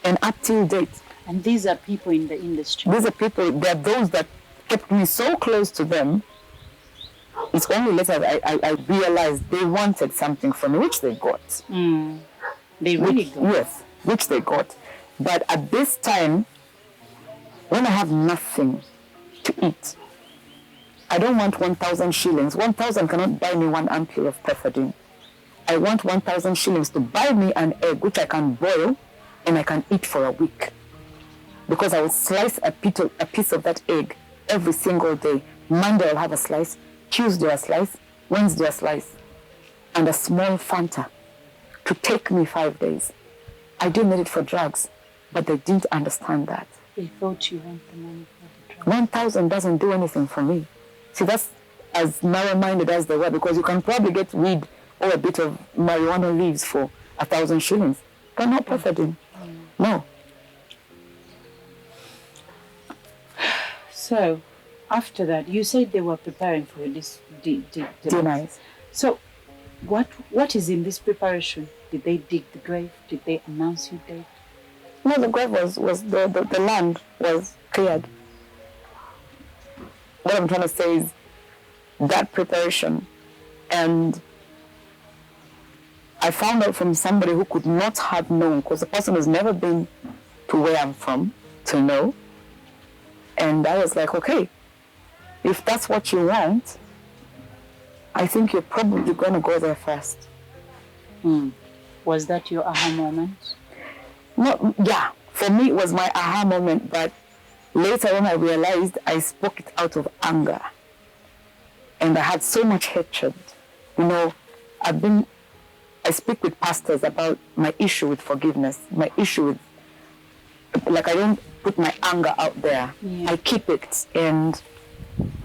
And up till date. And these are people in the industry. These are people, they're those that kept me so close to them. It's only later I realized they wanted something from me, which they got. They really got. Yes, which they got. But at this time, when I have nothing to eat, I don't want 1,000 shillings. 1,000 cannot buy me one ampule of pethidine. I want 1,000 shillings to buy me an egg, which I can boil and I can eat for a week. Because I will slice a piece of that egg every single day. Monday I'll have a slice, Tuesday a slice, Wednesday a slice, and a small Fanta to take me 5 days. I didn't need it for drugs, but they didn't understand that. They thought you want the money for the drugs. 1,000 doesn't do anything for me. See, that's as narrow-minded as they were, because you can probably get weed or a bit of marijuana leaves for 1,000 shillings. But not pethidine. No. So, after that, you said they were preparing for this Demise. So, what is in this preparation? Did they dig the grave? Did they announce you dead? No, the grave was the land was cleared. What I'm trying to say is that preparation, and I found out from somebody who could not have known, because the person has never been to where I'm from to know. And I was like, okay, if that's what you want, I think you're probably going to go there first. Was that your aha moment? No, yeah, for me it was my aha moment, but later when I realized, I spoke it out of anger. And I had so much hatred. You know, I speak with pastors about my issue with forgiveness, my issue with, like, I don't put my anger out there. Yeah. I keep it, and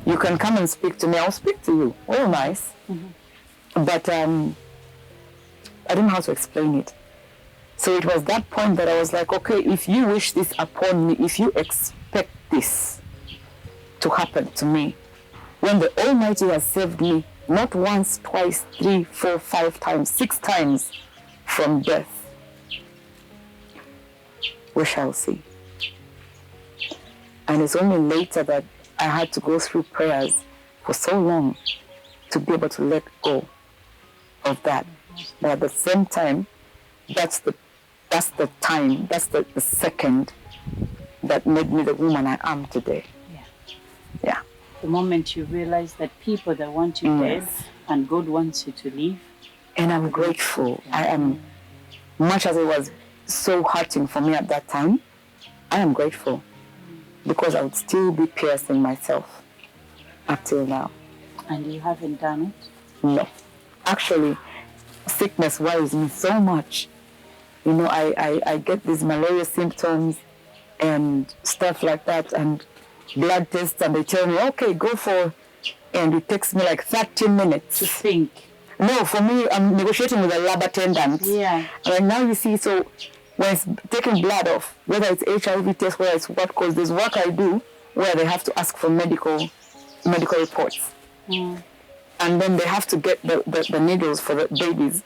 you can come and speak to me, I'll speak to you. Oh, nice. But I don't know how to explain it. So it was that point that I was like, okay, if you wish this upon me, if you expect this to happen to me, when the Almighty has saved me, not once, twice, 3, 4, 5 times, 6 times from death, we shall see. And it's only later that I had to go through prayers for so long to be able to let go of that. But at the same time, that's the time, that's the second that made me the woman I am today. Yeah. The moment you realize that people that want you dead and God wants you to live. And I'm grateful. I am, much as it was so hurting for me at that time, I am grateful because I would still be piercing myself up till now. And you haven't done it? No. Actually, sickness worries me so much. You know, I get these malaria symptoms and stuff like that, and blood tests, and they tell me, okay, go for, and it takes me like 30 minutes. To think. No, for me, I'm negotiating with a lab attendant. Yeah. And now you see, so when it's taking blood off, whether it's HIV test, whether it's what, because there's work I do where they have to ask for medical reports. And then they have to get the needles for the babies.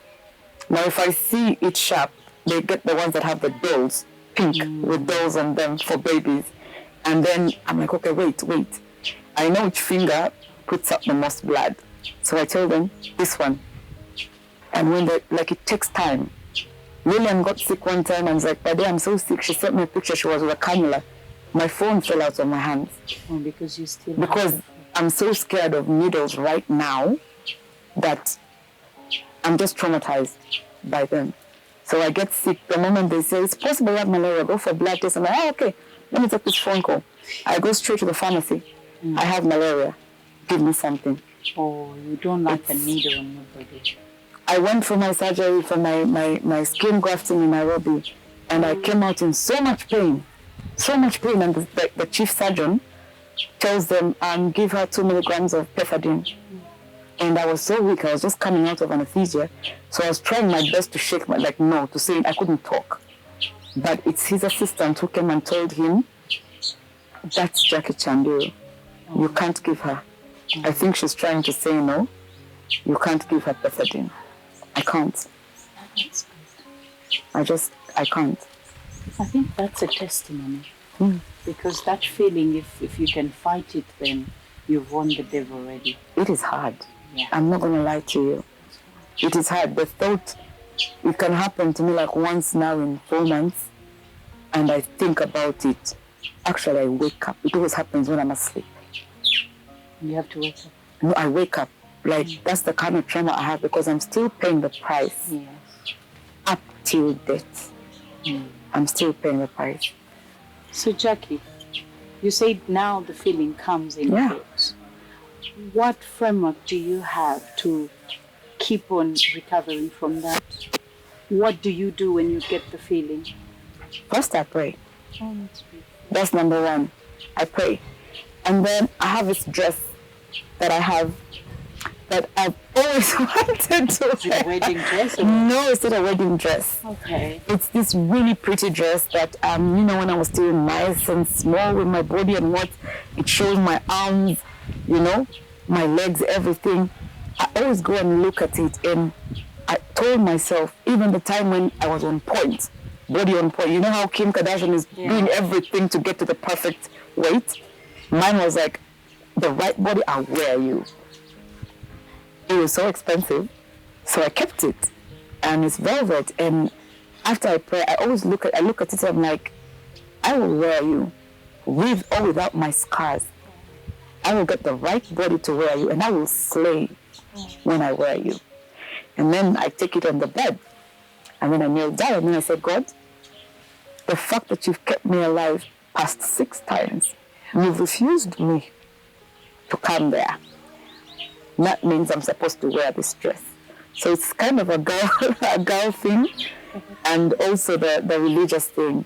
Now, if I see it sharp, they get the ones that have the dolls, pink, with dolls on them for babies. And then I'm like, okay, wait. I know which finger puts up the most blood. So I tell them, this one. And when it takes time. William got sick one time and was like, Daddy, I'm so sick. She sent me a picture. She was with a cannula. My phone fell out of my hands. Oh, because you still Because I'm so scared of needles right now that I'm just traumatized by them. So I get sick. The moment they say, it's possible you have malaria, go for blood test. I'm like, oh, okay, let me take this phone call. I go straight to the pharmacy. I have malaria. Give me something. Oh, you don't like a needle on your body. I went for my surgery for my skin grafting in Nairobi, and I came out in so much pain. And the chief surgeon tells them, give her 2 milligrams of pethidine. And I was so weak, I was just coming out of anesthesia. So I was trying my best to shake to say I couldn't talk. But it's his assistant who came and told him, that's Jackie Chandiru. You can't give her. I think she's trying to say no. You can't give her pethidine. I can't. I can't. I think that's a testimony. Because that feeling, if you can fight it, then you've won the devil already. It is hard. Yeah. I'm not going to lie to you. It is hard. The thought, it can happen to me like once now in 4 months, and I think about it. Actually, I wake up. It always happens when I'm asleep. You have to wake up. No, I wake up. Like, that's the kind of trauma I have because I'm still paying the price. Yes. Up till death. I'm still paying the price. So, Jackie, you said now the feeling comes in waves. What framework do you have to keep on recovering from that? What do you do when you get the feeling? First, I pray. Oh, that's beautiful. That's number one. I pray. And then I have this dress that I have that I've always wanted to wear. Is it a wedding dress? Or? No, it's not a wedding dress. Okay. It's this really pretty dress that, when I was still nice and small with my body and what, it shows my arms, my legs, everything. I always go and look at it, and I told myself, even the time when I was on point, body on point, you know how Kim Kardashian is doing everything to get to the perfect weight? Mine was like, the right body, I'll wear you. It was so expensive, so I kept it, and it's velvet. And after I pray, I look at it, and I'm like, I will wear you, with or without my scars. I will get the right body to wear you, and I will slay when I wear you. And then I take it on the bed, and then I kneel down, and then I say, God, the fact that you've kept me alive past 6 times, you've refused me to come there. That means I'm supposed to wear this dress. So it's kind of a girl thing, and also the religious thing.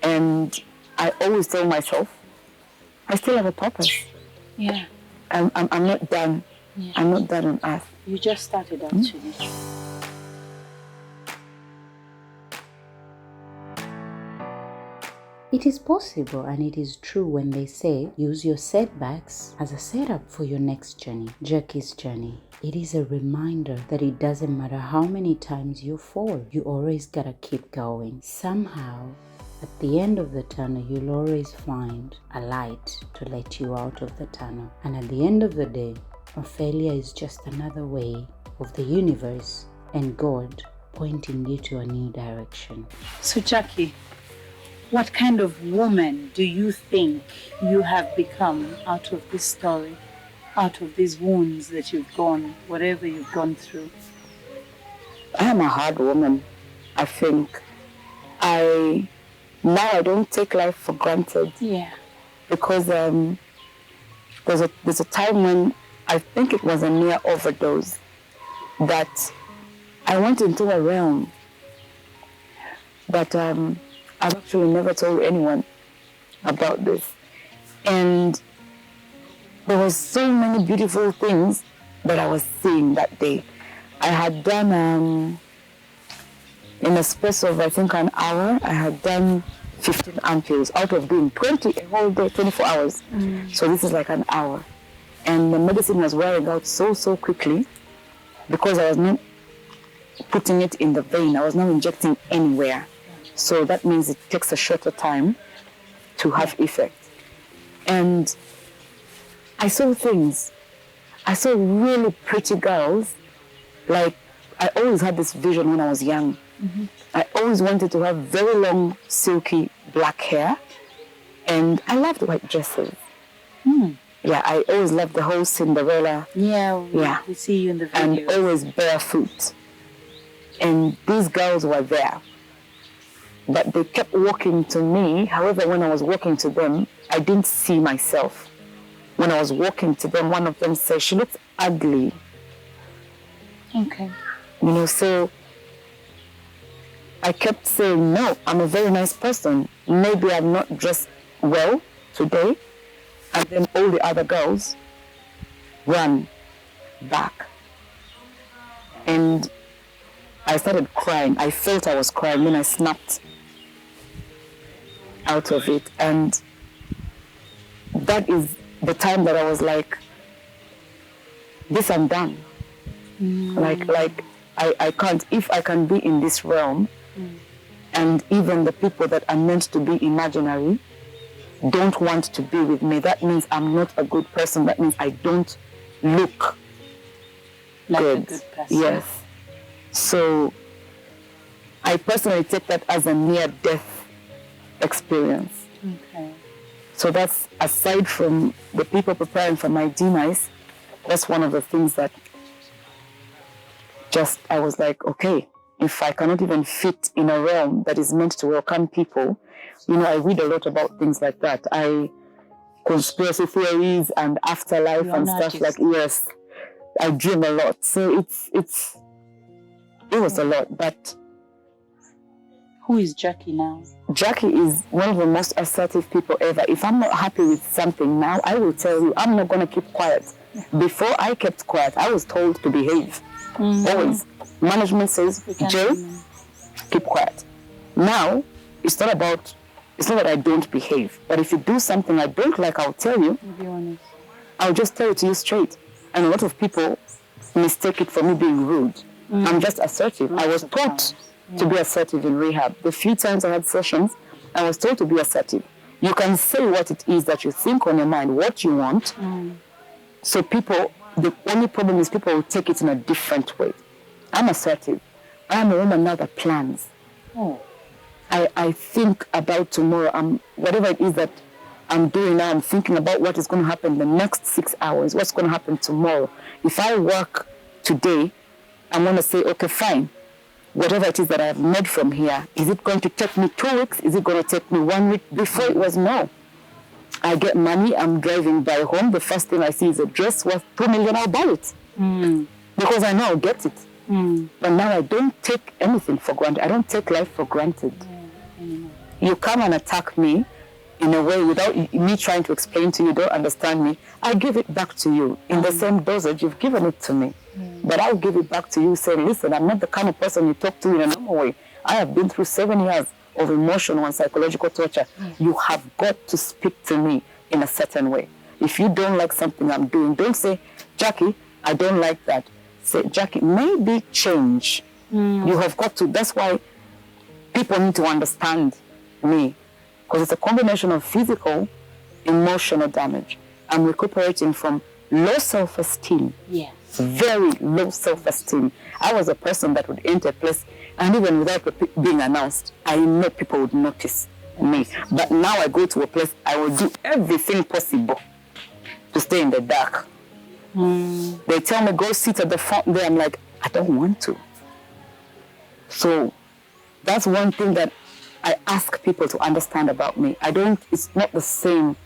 And I always tell myself, I still have a purpose. Yeah. I'm not done. Yeah. I'm not done on earth. You just started actually. It is possible and it is true when they say use your setbacks as a setup for your next journey. Jackie's journey. It is a reminder that it doesn't matter how many times you fall, you always gotta keep going. Somehow, at the end of the tunnel, you'll always find a light to let you out of the tunnel. And at the end of the day, a failure is just another way of the universe and God pointing you to a new direction. So Jackie, what kind of woman do you think you have become out of this story, out of these wounds that you've gone, whatever you've gone through? I am a hard woman, I think. Now I don't take life for granted. Yeah. Because there's a time when I think it was a near overdose that I went into a realm that I've actually never told anyone about this. And there was so many beautiful things that I was seeing that day. I had done, in a space of I think an hour, I had done 15 ampoules out of doing 20 a whole day, 24 hours. So this is like an hour. And the medicine was wearing out so quickly because I was not putting it in the vein. I was not injecting anywhere. So that means it takes a shorter time to have effect. And I saw things. I saw really pretty girls. Like, I always had this vision when I was young. I always wanted to have very long, silky black hair. And I loved white dresses. Yeah, I always loved the whole Cinderella. Yeah, we see you in the videos. And always barefoot. And these girls were there. But they kept walking to me. However, when I was walking to them, I didn't see myself. When I was walking to them, one of them said, she looks ugly. Okay. So I kept saying, no, I'm a very nice person. Maybe I'm not dressed well today. And then all the other girls ran back. And I started crying. I felt I was crying. Then I snapped out of it. And that is the time that I was like, this I'm done. Like I can't, if I can be in this realm, and even the people that are meant to be imaginary don't want to be with me, that means I'm not a good person. That means I don't look like good. A good person. Yes. So I personally take that as a near-death experience. Okay. So that's, aside from the people preparing for my demise, that's one of the things that just, I was like, okay, if I cannot even fit in a realm that is meant to welcome people, you know, I read a lot about things like that. Conspiracy theories and afterlife and stuff like, yes, I dream a lot. So it was a lot, but. Who is Jackie now? Jackie is one of the most assertive people ever. If I'm not happy with something now, I will tell you, I'm not going to keep quiet. Before I kept quiet, I was told to behave. Always. Management says, Jay, keep quiet. Now, it's not that I don't behave, but if you do something I don't like, I'll tell you. Be honest. I'll just tell it to you straight. And a lot of people mistake it for me being rude. I'm just assertive. I was taught to be assertive in rehab. The few times I had sessions, I was told to be assertive. You can say what it is that you think on your mind, what you want. So people, the only problem is people will take it in a different way. I'm assertive. I'm a woman now that plans. I think about tomorrow. Whatever it is that I'm doing now, I'm thinking about what is going to happen the next 6 hours, what's going to happen tomorrow. If I work today, I'm going to say, okay, fine. Whatever it is that I have made from here, is it going to take me 2 weeks? Is it going to take me 1 week? Before it was no. I get money, I'm driving by home. The first thing I see is a dress worth 2 million, I'll buy it. Because I know I'll get it. But now I don't take anything for granted. I don't take life for granted. You come and attack me in a way without me trying to explain to you, don't understand me. I give it back to you in the same dosage you've given it to me. But I'll give it back to you saying, listen, I'm not the kind of person you talk to in a normal way. I have been through 7 years of emotional and psychological torture. You have got to speak to me in a certain way. If you don't like something I'm doing, don't say, Jackie, I don't like that. Say, Jackie, maybe change. You have got to. That's why people need to understand me. Because it's a combination of physical, emotional damage. I'm recuperating from low self-esteem. Yes. Very low self-esteem. I was a person that would enter a place, and even without being announced, I know people would notice me. But now I go to a place, I will do everything possible to stay in the dark. They tell me, go sit at the front there. I'm like, I don't want to. So that's one thing that I ask people to understand about me. It's not the same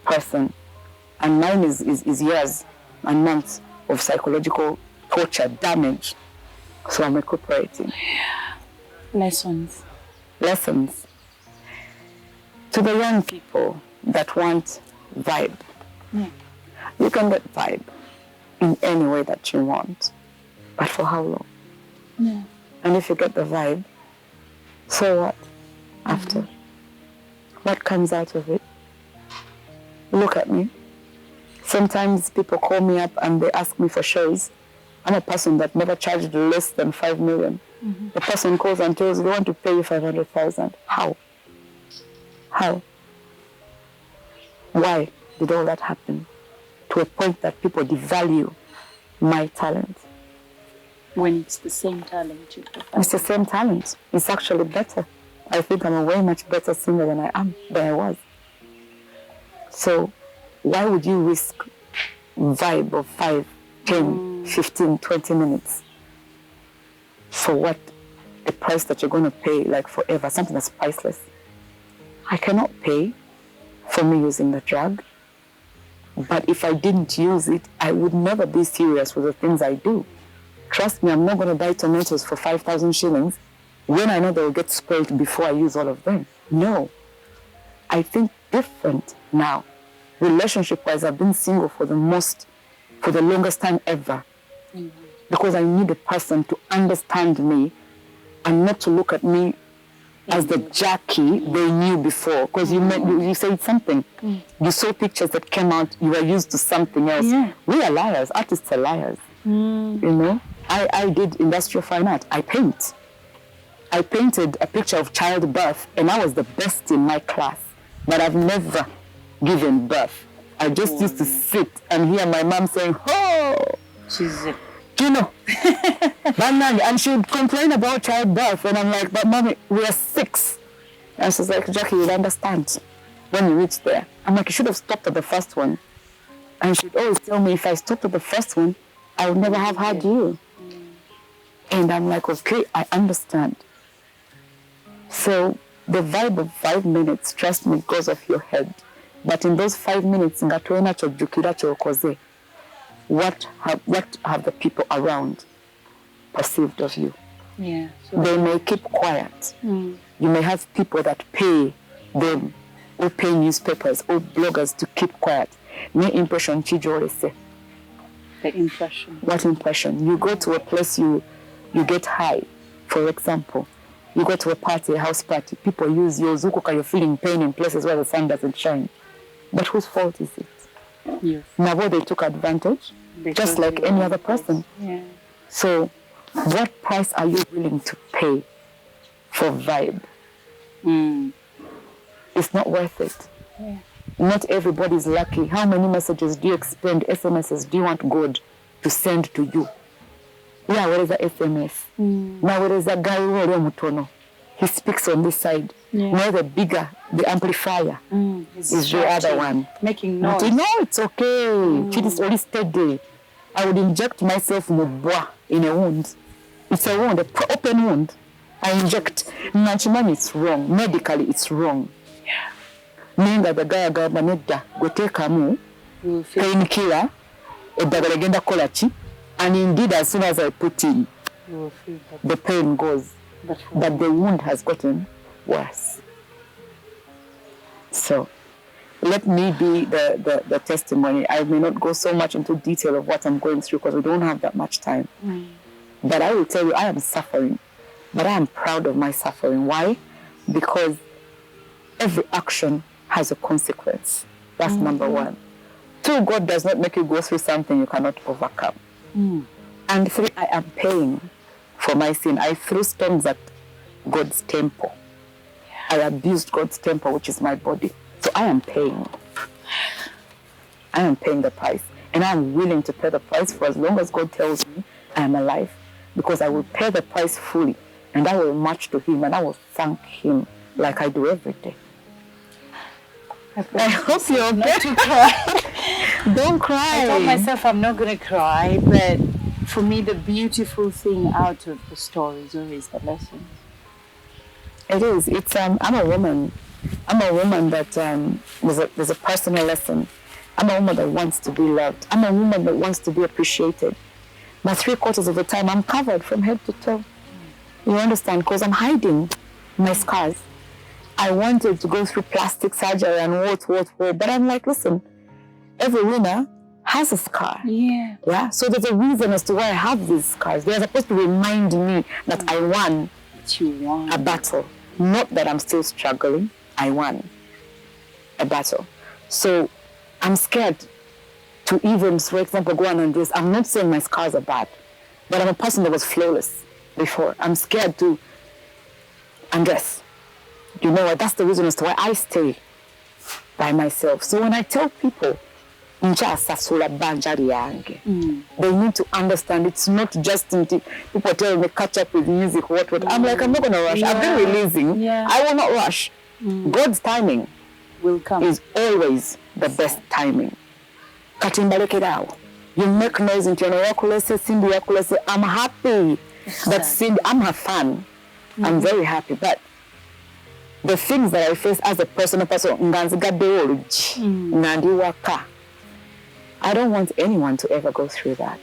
person. And mine is years and months of psychological torture, damage. So I'm recuperating. Lessons. Lessons. To the young people that want vibe, you can get vibe in any way that you want. But for how long? And if you get the vibe, so what after? What comes out of it? Look at me. Sometimes people call me up and they ask me for shows. I'm a person that never charged less than 5 million. The person calls and tells you, they want to pay you 500,000. How? How? Why did all that happen? To a point that people devalue my talent. When it's the same talent you prefer. It's the same talent. It's actually better. I think I'm a way much better singer than I was. So why would you risk vibe of 5, 10, 15, 20 minutes for what? A price that you're going to pay like forever, something that's priceless. I cannot pay for me using the drug. But if I didn't use it, I would never be serious with the things I do. Trust me, I'm not going to buy tomatoes for 5,000 shillings when I know they'll get spoiled before I use all of them. No. I think different now. Relationship-wise, I've been single for the longest time ever. Because I need a person to understand me and not to look at me as the Jackie they knew before. Because you said something. You saw pictures that came out, you were used to something else. We are liars. Artists are liars. You know? I did industrial fine art. I paint. I painted a picture of childbirth and I was the best in my class. But I've never given birth. I just used to sit and hear my mom saying, oh, she's a... you know, and she would complain about childbirth, and I'm like, but mommy, we are 6. And she's like, Jackie, you'll understand when you reach there. I'm like, you should have stopped at the first one. And she'd always tell me, if I stopped at the first one, I would never have had you. And I'm like, okay, I understand. So the vibe of 5 minutes, trust me, goes off your head. But in those 5 minutes, what have the people around perceived of you? Yeah. They may keep quiet. You may have people that pay them, or pay newspapers, or bloggers to keep quiet. My impression, Chijore. The impression. What impression? You go to a place, you get high, for example. You go to a party, a house party, people use your zukuka, you're feeling pain in places where the sun doesn't shine. But whose fault is it? Yes. Now they took advantage, just like any other person. Yeah. So what price are you willing to pay for vibe? It's not worth it. Yeah. Not everybody's lucky. How many messages do you expend, SMSs, do you want God to send to you? Yeah, what is the SMS? Now what is that guy who mutono? He speaks on this side. Yeah. Now the bigger, the amplifier is the other one. Making noise. No, it's okay. It is only steady. I would inject myself in a wound. It's a wound, an open wound. I inject. Nachimani, it's wrong. Medically, it's wrong. Yeah. Meaning that the guy maneda go take a painkiller, a bagagenda kolachi, and indeed as soon as I put in, the pain goes. But the wound has gotten worse. So let me be the testimony. I may not go so much into detail of what I'm going through because we don't have that much time. But I will tell you, I am suffering. But I am proud of my suffering. Why? Because every action has a consequence. That's number 1. 2, God does not make you go through something you cannot overcome. And 3, I am paying for my sin. I threw stones at God's temple. I abused God's temple, which is my body. So I am paying. I am paying the price. And I am willing to pay the price for as long as God tells me I am alive. Because I will pay the price fully. And I will march to Him and I will thank Him like I do every day. I hope you're okay. Not to cry. Don't cry. I told myself I'm not going to cry, but for me, the beautiful thing out of the story is always the lessons. It is. It's I'm a woman. I'm a woman that there's a personal lesson. I'm a woman that wants to be loved. I'm a woman that wants to be appreciated. But 3/4 of the time, I'm covered from head to toe. You understand? Because I'm hiding my scars. I wanted to go through plastic surgery and what. But I'm like, listen, every winner has a scar. Yeah. Yeah. So there's a reason as to why I have these scars. They're supposed to remind me that I won a battle. Not that I'm still struggling. I won a battle. So I'm scared to even, for example, go on and undress. I'm not saying my scars are bad, but I'm a person that was flawless before. I'm scared to undress. You know what? That's the reason as to why I stay by myself. So when I tell people, they need to understand it's not just people tell me catch up with music, what. I'm like, I'm not going to rush. I've been releasing. I will not rush. God's timing will come. Is always the best timing. You make noise into your Cindy, I'm happy that Cindy, I'm her fan. I'm very happy. But the things that I face as a personal person, I don't want anyone to ever go through that.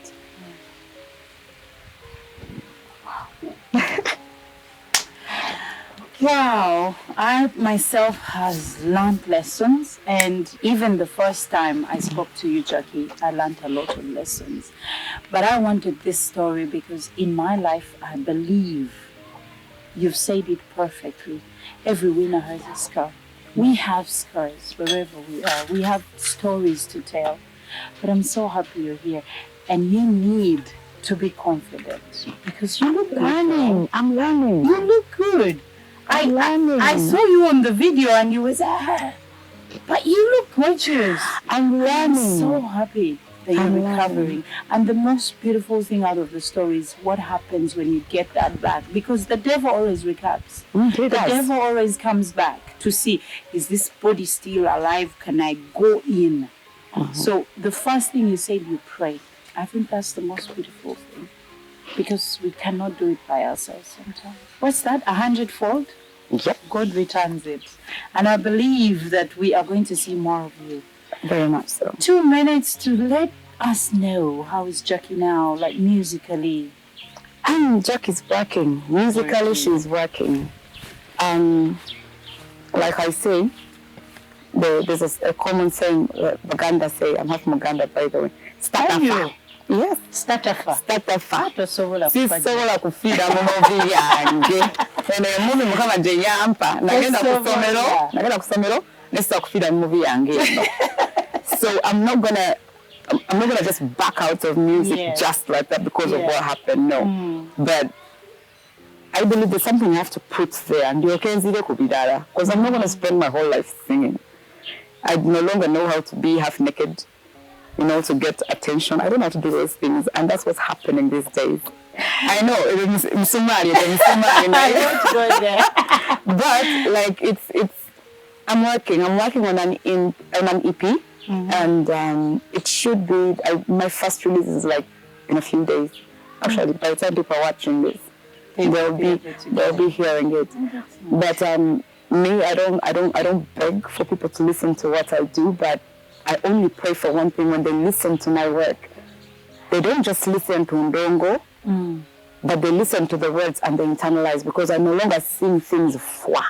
Wow, I myself has learned lessons, and even the first time I spoke to you, Jackie, I learned a lot of lessons. But I wanted this story because in my life, I believe you've said it perfectly. Every winner has a scar. We have scars wherever we are. We have stories to tell. But I'm so happy you're here, and you need to be confident because you look good. I'm learning. You look good. I saw you on the video and you was but you look Gorgeous. I'm learning. I'm so happy that you're recovering. And the most beautiful thing out of the story is what happens when you get that back. Because the devil always recaps. The devil always comes back to see, is this body still alive? Can I go in? So the first thing you said, you pray. I think that's the most beautiful thing. Because we cannot do it by ourselves sometimes. What's that? 100-fold? Yep. God returns it. And I believe that we are going to see more of you. Very much so. 2 minutes to let us know, how is Jackie now, like musically? Jackie's working. Musically, she's working. Like I say, there's a common saying, Baganda say, I'm half Muganda by the way. Statafa. Yes. Statafa. Sisobola kufira mu muvi yange. Ene mumi mukama je yampa. Nagenda ku somero, nesta kufira mu muvi yange. So I'm not gonna just back out of music just like that because of what happened. No. But I believe there's something you have to put there, and you can see the because I'm not going to spend my whole life singing. I no longer know how to be half naked, to get attention. I don't know how to do those things, and that's what's happening these days. I know I'm Somali, but like it's. I'm working on an EP, and it should be. My first release is like in a few days. Actually, by the time people are watching this, they'll be hearing it. But me, I don't beg for people to listen to what I do, but I only pray for one thing: when they listen to my work, they don't just listen to Ndongo, but they listen to the words and they internalize, because I no longer sing things fwa.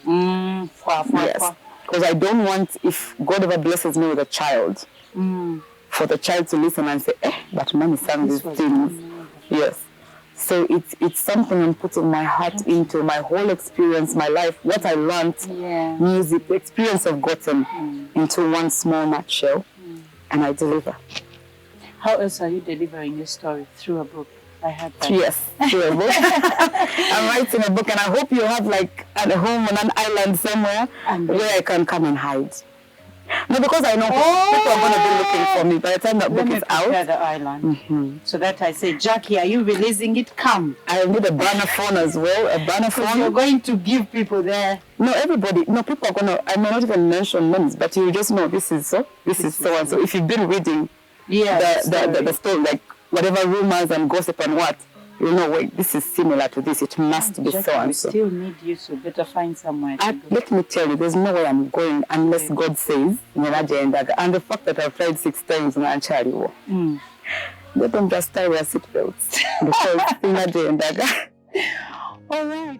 Yes, because I don't want, if God ever blesses me with a child, for the child to listen and say, but mommy sang these things. Yes. So it's something I'm putting my heart into, my whole experience, my life, what I learned, music, the experience I've gotten into one small nutshell, and I deliver. How else are you delivering your story? Through a book? I heard that. Yes, through a book. I'm writing a book, and I hope you have like at home on an island somewhere where I can come and hide. No, because I know people are going to be looking for me by the time that book is out. The island. So that I say, Jackie, are you releasing it? Come. I need a banner phone as well. A banner phone. You're going to give people there. No, everybody. No, people are going to. I may not even mention names, but you just know this is so. This is so and so. If you've been reading, the story, like whatever rumors and gossip and what, you know, wait, this is similar to this. It must be so and so. We still need you, so better find somewhere to go. Let me tell you, there's no way I'm going unless God says, and the fact that I've tried 6 times in Chandiru, let them just tie their seatbelts because in agenda. All right.